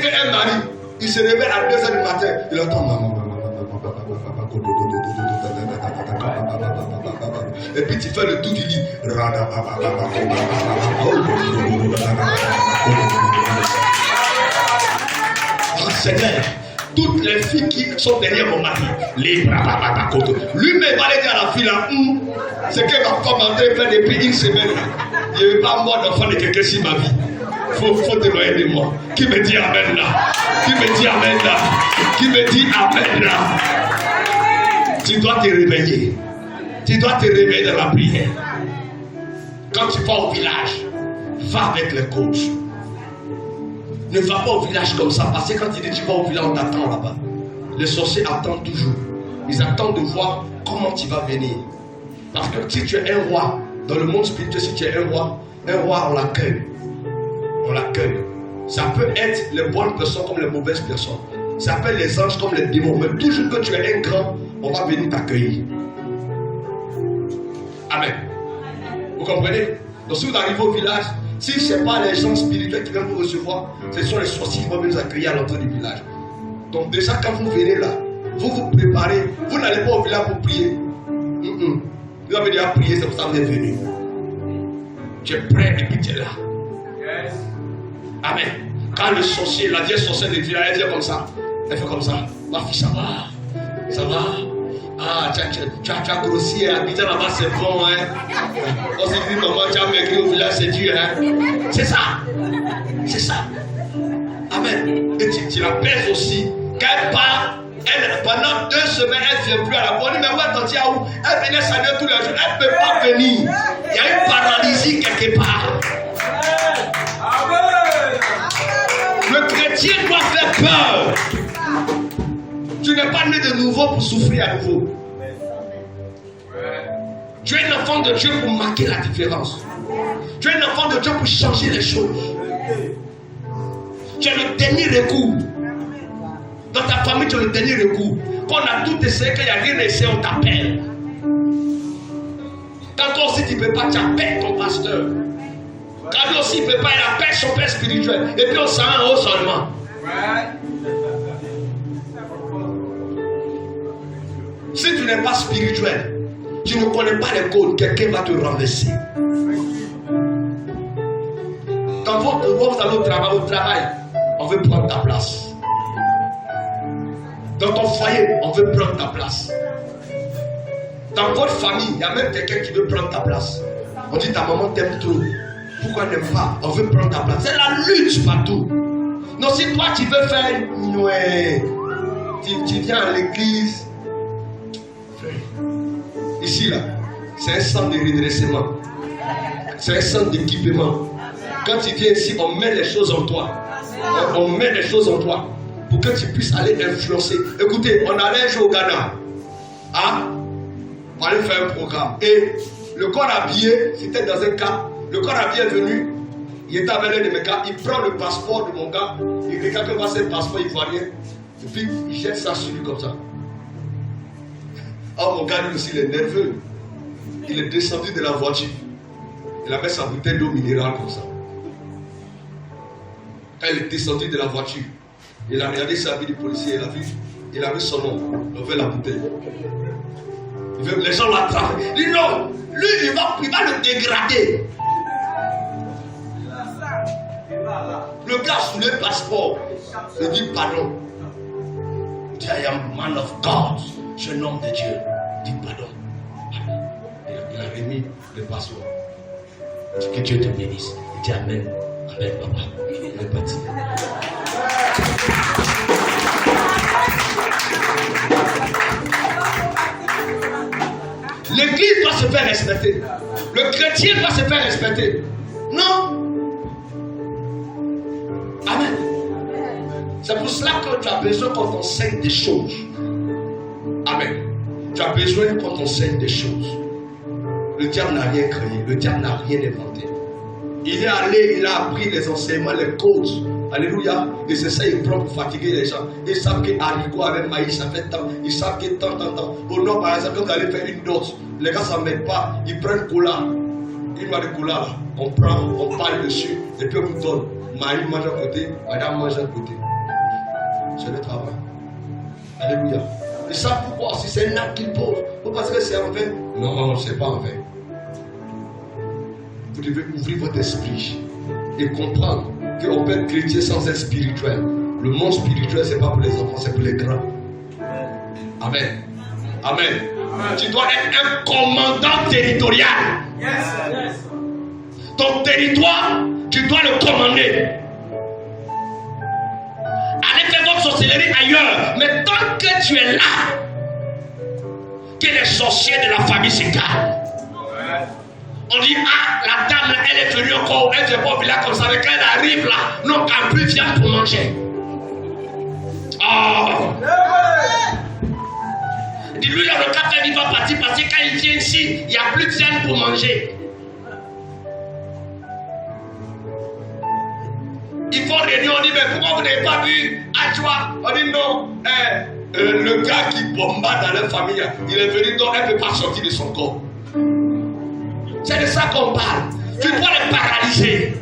qu'un mari, il se réveille à 2h du matin, il entend maman. Et puis tu fais le tour du lit. Oh Seigneur, toutes les filles qui sont derrière mon mari, lui-même va aller dire à la fille là, c'est qu'elle va commenter faire depuis une semaine là. Il n'y a pas moi d'enfant de quelqu'un sur ma vie. Faut t'éloigner de moi. Qui me dit amen là? Qui me dit amen là? Qui me dit amen là? Tu dois te réveiller. Tu dois te réveiller dans la prière. Quand tu vas au village, va avec les coachs. Ne va pas au village comme ça. Parce que quand tu dis tu vas au village, on t'attend là-bas. Les sorciers attendent toujours. Ils attendent de voir comment tu vas venir. Parce que si tu es un roi, dans le monde spirituel, si tu es un roi, on l'accueille. On l'accueille. Ça peut être les bonnes personnes comme les mauvaises personnes. Ça peut être les anges comme les démons. Mais toujours que tu es un grand, on va venir t'accueillir. Amen. Vous comprenez? Donc si vous arrivez au village, si ce n'est pas les gens spirituels qui viennent vous recevoir, ce sont les sorciers qui vont venir vous accueillir à l'entrée du village. Donc déjà quand vous venez là, vous vous préparez. Vous n'allez pas au village pour prier. Vous avez déjà prié, c'est pour ça que vous êtes venu. Tu es prêt et puis tu es là. Yes. Amen. Quand le sorcier, la vieille sorcière du village, elle vient comme ça. Elle fait comme ça. Ma fille, ça va. Ça va. Ah, tu as grossi, habiter là-bas, c'est bon, hein. On s'est dit, maman, tu as maigri au village, c'est dur, hein. C'est ça. C'est ça. Amen. Et tu la pèses aussi. Quand elle part, pendant 2 semaines, elle ne vient plus à la bonne. Mais moi, quand tu as où? Elle venait saluer tous les jours. Elle ne peut pas venir. Il y a une paralysie quelque part. Le chrétien doit faire peur. Tu n'es pas né de nouveau pour souffrir à nouveau. Tu es un enfant de Dieu pour marquer la différence. Tu es un enfant de Dieu pour changer les choses. Tu es le dernier recours. Dans ta famille, tu es le dernier recours. Quand on a tout essayé, qu'il n'y a rien essayé, on t'appelle. Quand toi aussi tu ne peux pas, tu appelles ton pasteur. Quand lui aussi il ne peut pas, il appelle son père spirituel. Et puis on s'en en haut seulement. Si tu n'es pas spirituel, tu ne connais pas les codes, quelqu'un va te renverser. Quand vous allez au travail, on veut prendre ta place. Dans ton foyer, on veut prendre ta place. Dans votre famille, il y a même quelqu'un qui veut prendre ta place. On dit ta maman t'aime trop. Pourquoi elle n'aime pas? On veut prendre ta place. C'est la lutte partout. Non, si toi tu veux faire tu viens à l'église. Ici là, c'est un centre de redressement. C'est un centre d'équipement. Quand tu viens ici, on met les choses en toi. On met les choses en toi. Pour que tu puisses aller influencer. Écoutez, on allait un jour au Ghana. Hein? On allait faire un programme. Et le corps habillé, c'était dans un cas. Le corps habillé est venu. Il était avec l'un de mes gars. Il prend le passeport de mon gars. Il regarde que c'est le passeport ivoirien. Et puis il jette ça sur lui comme ça. Oh, mon gars, lui aussi, il est nerveux. Il est descendu de la voiture. Il avait sa bouteille d'eau minérale comme ça. Quand il est descendu de la voiture, il a regardé sa vie du policier, il a vu son nom, il a vu la bouteille. Les gens l'attrapent. Il dit non, lui, il va le dégrader. Le gars sous le passeport, il dit pardon. Il dit I am man of God. Je suis un homme de Dieu. Il dit pardon. Il a remis le passeport. Il dit que Dieu te bénisse. Il dit amen. Amen, papa. Il est parti. L'église doit se faire respecter. Le chrétien doit se faire respecter. Non. Amen. C'est pour cela que tu as besoin qu'on t'enseigne des choses. Amen. Tu as besoin qu'on t'enseigne des choses. Le diable n'a rien créé. Le diable n'a rien inventé. Il est allé, il a appris les enseignements, les causes. Alléluia. Et c'est ça, il prend pour fatiguer les gens. Ils savent que haricot avec maïs, ça fait tant. Ils savent que tant. Au nord, par exemple, quand vous allez faire une dot, les gars, ça ne met pas. Ils prennent cola. Une noix de cola, là. On prend, on parle dessus. Et puis on vous donne. Maïs mange à côté, madame mange à côté. C'est le travail. Alléluia. Et ça pourquoi? Si c'est un acte qu'il pose, vous pensez que c'est en vain? Non, c'est pas en vain. Vous devez ouvrir votre esprit et comprendre qu'on peut être chrétien sans être spirituel. Le monde spirituel, c'est pas pour les enfants, c'est pour les grands. Amen. Amen. Tu dois être un commandant territorial. Ton territoire, tu dois le commander. Allez faire votre sorcellerie ailleurs. Mais tant que tu es là, que les sorciers de la famille se calment. On dit, ah, la dame là, elle est venue encore, elle est pas là comme ça, mais quand elle arrive là, non, qu'elle plus vient pour manger. Oh! Dis-lui dans le café, il va partir parce que quand il vient ici, il n'y a plus de viande pour manger. Il faut réunir, on dit, mais pourquoi vous n'avez pas vu Adjoa? On dit non, le gars qui bombarde dans leur famille, il est venu, donc elle ne peut pas sortir de son corps. C'est de ça qu'on parle. Tu dois les paralyser.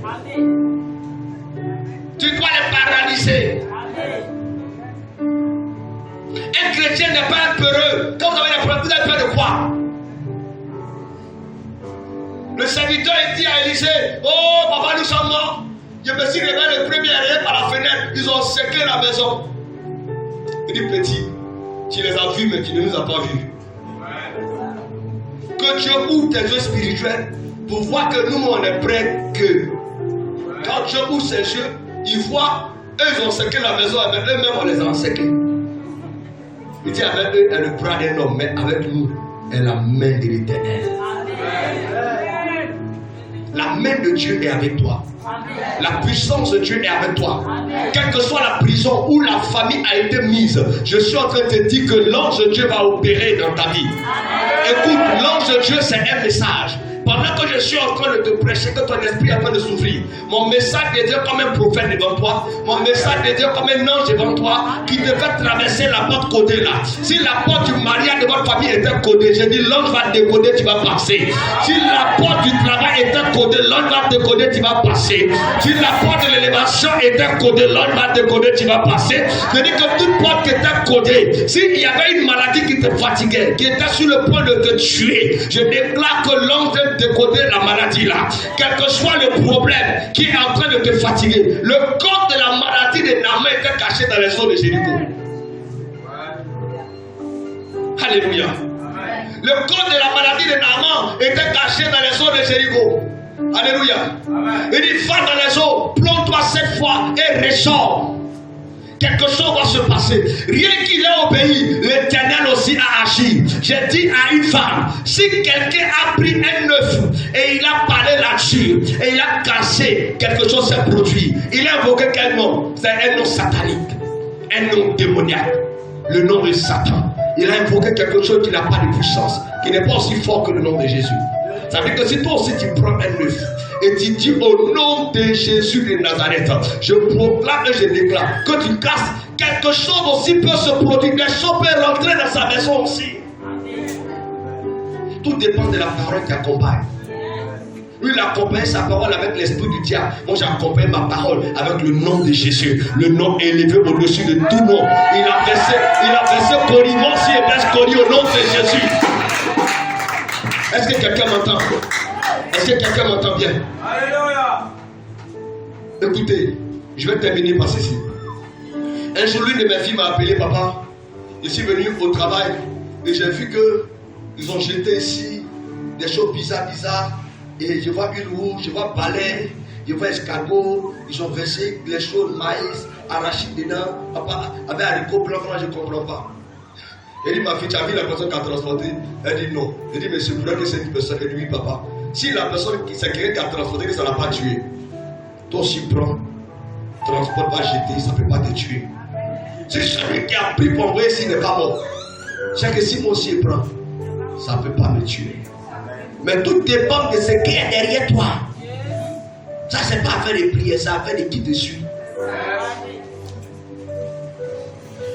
Tu dois les paralyser. Un chrétien n'est pas peureux. Quand vous avez des problèmes, vous avez peur de quoi? Le serviteur dit à Élisée, oh papa, nous sommes morts. Je me suis réveillé le premier arrière par la fenêtre. Ils ont séqué la maison. Il dit, petit, tu les as vus, mais tu ne nous as pas vus. Que Dieu ouvre tes yeux spirituels pour voir que nous, on est prêts que. Quand Dieu ouvre ses yeux, il voit, eux, ils ont séqué la maison, avec eux-mêmes, on les a séqués. Il dit, avec eux, elle est le bras d'un homme, mais avec nous, elle est la main de l'Éternel. La main de Dieu est avec toi. La puissance de Dieu est avec toi. Quelle que soit la prison où la famille a été mise, je suis en train de te dire que l'ange de Dieu va opérer dans ta vie. Écoute, l'ange de Dieu, c'est un message. Pendant que je suis en train de te prêcher, que ton esprit est en train de souffrir, mon message de Dieu comme un prophète devant toi, mon message de Dieu comme un ange devant toi, qui devait traverser la porte codée là. Si la porte du mariage de votre famille était codée, je dis l'ange va décoder, tu vas passer. Si la porte du travail était codée, l'ange va décoder, tu vas passer. Si la porte de l'élévation était codée, l'ange va décoder, tu vas passer. Je dis que toute porte qui était codée, s'il y avait une maladie qui te fatiguait, qui était sur le point de te tuer, je déclare que l'ange va décoder la maladie là. Quel que soit le problème qui est en train de te fatiguer, le corps de la maladie de Naaman était caché dans les eaux de Jéricho. Alléluia. Le corps de la maladie de Naaman était caché dans les eaux de Jéricho. Alléluia. Il dit, va dans les eaux, plonge-toi 7 fois et ressors. Quelque chose va se passer. Rien qu'il ait obéi, l'Éternel aussi a agi. J'ai dit à une femme, si quelqu'un a pris un œuf et il a parlé là-dessus et il a cassé, quelque chose s'est produit. Il a invoqué quel nom? C'est un nom satanique, un nom démoniaque, le nom de Satan. Il a invoqué quelque chose qui n'a pas de puissance, qui n'est pas aussi fort que le nom de Jésus. Ça veut dire que si toi aussi tu prends un œuf et tu dis au nom de Jésus de Nazareth, je proclame et je déclare que tu casses, quelque chose aussi peut se produire. Les choses peuvent rentrer dans sa maison aussi. Tout dépend de la parole qui accompagne. Lui, il accompagne sa parole avec l'esprit du diable. Moi, j'accompagne ma parole avec le nom de Jésus. Le nom élevé au-dessus de tout nom. Il a versé Corimos et Bescori au nom de Jésus. Est-ce que quelqu'un m'entend? Est-ce que quelqu'un m'entend bien? Alléluia. Écoutez, je vais terminer par ceci. Un jour, l'une de mes filles m'a appelé, papa. Je suis venu au travail et j'ai vu qu'ils ont jeté ici des choses bizarres. Et je vois une roue, je vois balai, je vois escargot. Ils ont versé les choses, maïs, arachide dedans. Papa avait haricot blanc, je ne comprends pas. Elle dit, ma fille, tu as vu la personne qui a transporté? Elle dit non. Elle dit, mais c'est vrai que c'est une personne. Elle dit, oui, papa. Si la personne qui s'est créée qui a transporté, que ça ne l'a pas tué, toi aussi prends, transporte, va jeter, ça ne peut pas te tuer. Si celui qui a pris pour envoyer ici n'est pas mort, c'est que si moi aussi je prends, ça ne peut pas me tuer. Mais tout dépend de ce qui est derrière toi. Ça, c'est pas faire des prières, c'est faire des qui dessus.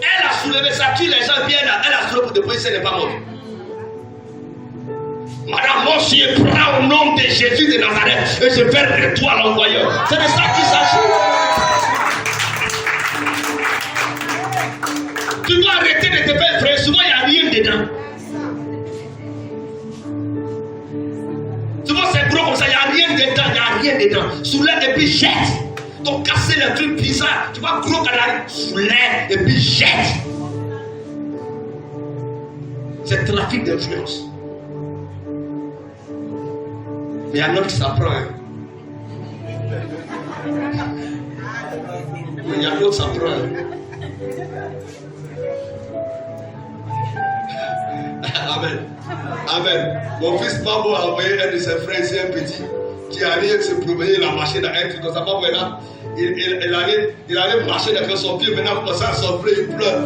Elle a soulevé ça, tue les gens bien là. Elle a soulevé pour te prier, elle n'est pas morte. Madame, moi aussi je prends au nom de Jésus de Nazareth et je fais de toi l'envoyeur. C'est de ça qu'il s'agit. Tu dois arrêter de te faire frère. Souvent, il n'y a rien dedans. Souvent, c'est gros comme ça. Il n'y a rien dedans. Il n'y a rien dedans. Soulève et puis jette. Donc, casser les trucs bizarres. Tu vois, gros canard. Soulève et puis jette. C'est trafic d'influence. Mais il y a un autre qui s'apprend. Hein. Mais il y a d'autres qui s'apprend. Hein. Amen. Amen. Mon fils Mabo a envoyé un de ses frères ici, un petit, qui allait se promener, il a marché dans un truc dans sa maman. Il allait marcher derrière son pied, maintenant il commence à souffler, il pleure.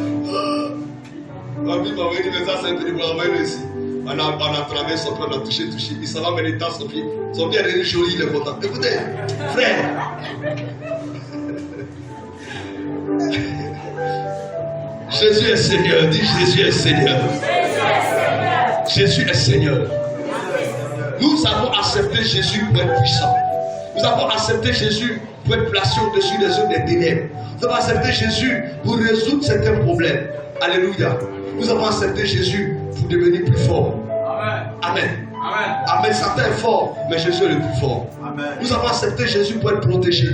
Ma fille m'a envoyé une ça, c'est un petit, il m'a envoyé ici. On a travaillé son pied, on a touché. Il s'en va mener dans son pied. Son pied est devenu joli, il est content. Écoutez, frère. Jésus est Seigneur. Dis Jésus est Seigneur. Jésus est Seigneur. Nous avons accepté Jésus pour être puissant. Nous avons accepté Jésus pour être placé au-dessus des œuvres des ténèbres. Nous avons accepté Jésus pour résoudre certains problèmes. Alléluia. Nous avons accepté Jésus pour devenir plus fort. Amen. Amen. Amen. Satan est fort, mais Jésus est le plus fort. Amen. Nous avons accepté Jésus pour être protégé.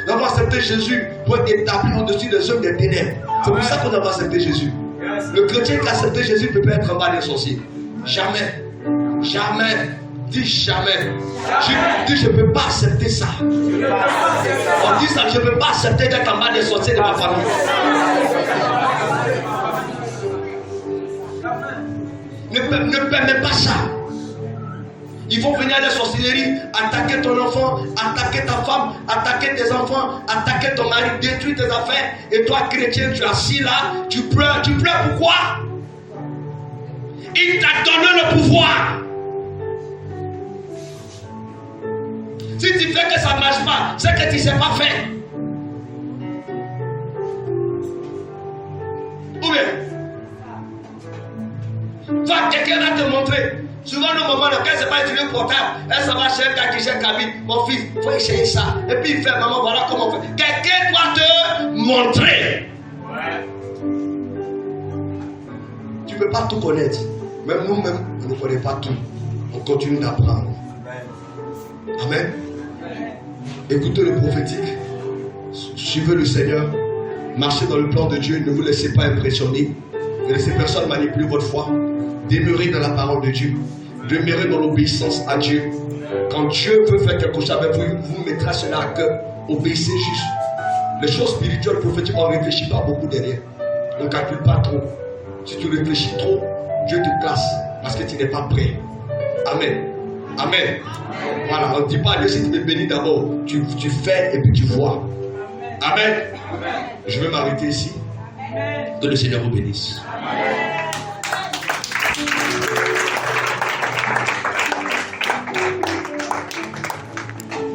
Nous avons accepté Jésus pour être établi au-dessus des œuvres des ténèbres. C'est pour ça qu'on a accepté Jésus. Le chrétien qui a accepté Jésus ne peut pas être en bas des sorciers. Jamais. Jamais. Dis jamais. Dis je ne peux pas accepter ça. On dit ça, je ne peux pas accepter d'être en bas des sorciers de ma famille. Ne permets pas ça. Ils vont venir à la sorcellerie, attaquer ton enfant, attaquer ta femme, attaquer tes enfants, attaquer ton mari, détruire tes affaires. Et toi, chrétien, tu es assis là, tu pleures. Tu pleures pourquoi? Il t'a donné le pouvoir. Si tu fais que ça ne marche pas, c'est que tu ne sais pas faire. Ou bien, quelqu'un va te montrer. Souvent, nos mamans, quand c'est pas utiliser le portable, elle s'en va chez un gars qui cherche Camille. Mon fils, il faut essayer ça. Et puis il fait, maman, voilà comment on fait. Quelqu'un doit te montrer. Tu ne peux pas tout connaître. Même nous-mêmes, on ne connaît pas tout. On continue d'apprendre. Amen. Écoutez le prophétique. Suivez le Seigneur. Marchez dans le plan de Dieu. Ne vous laissez pas impressionner. Ne laissez personne manipuler votre foi. Demeurez dans la parole de Dieu. Demeurez dans l'obéissance à Dieu. Quand Dieu veut faire quelque chose avec vous, vous mettra cela à cœur. Obéissez juste. Les choses spirituelles, prophétiques, on ne réfléchit pas beaucoup derrière. On ne calcule pas trop. Si tu réfléchis trop, Dieu te classe parce que tu n'es pas prêt. Amen. Amen. Voilà, on ne dit pas Dieu si tu me bénis d'abord. Tu fais et puis tu vois. Amen. Je vais m'arrêter ici. Que le Seigneur vous bénisse.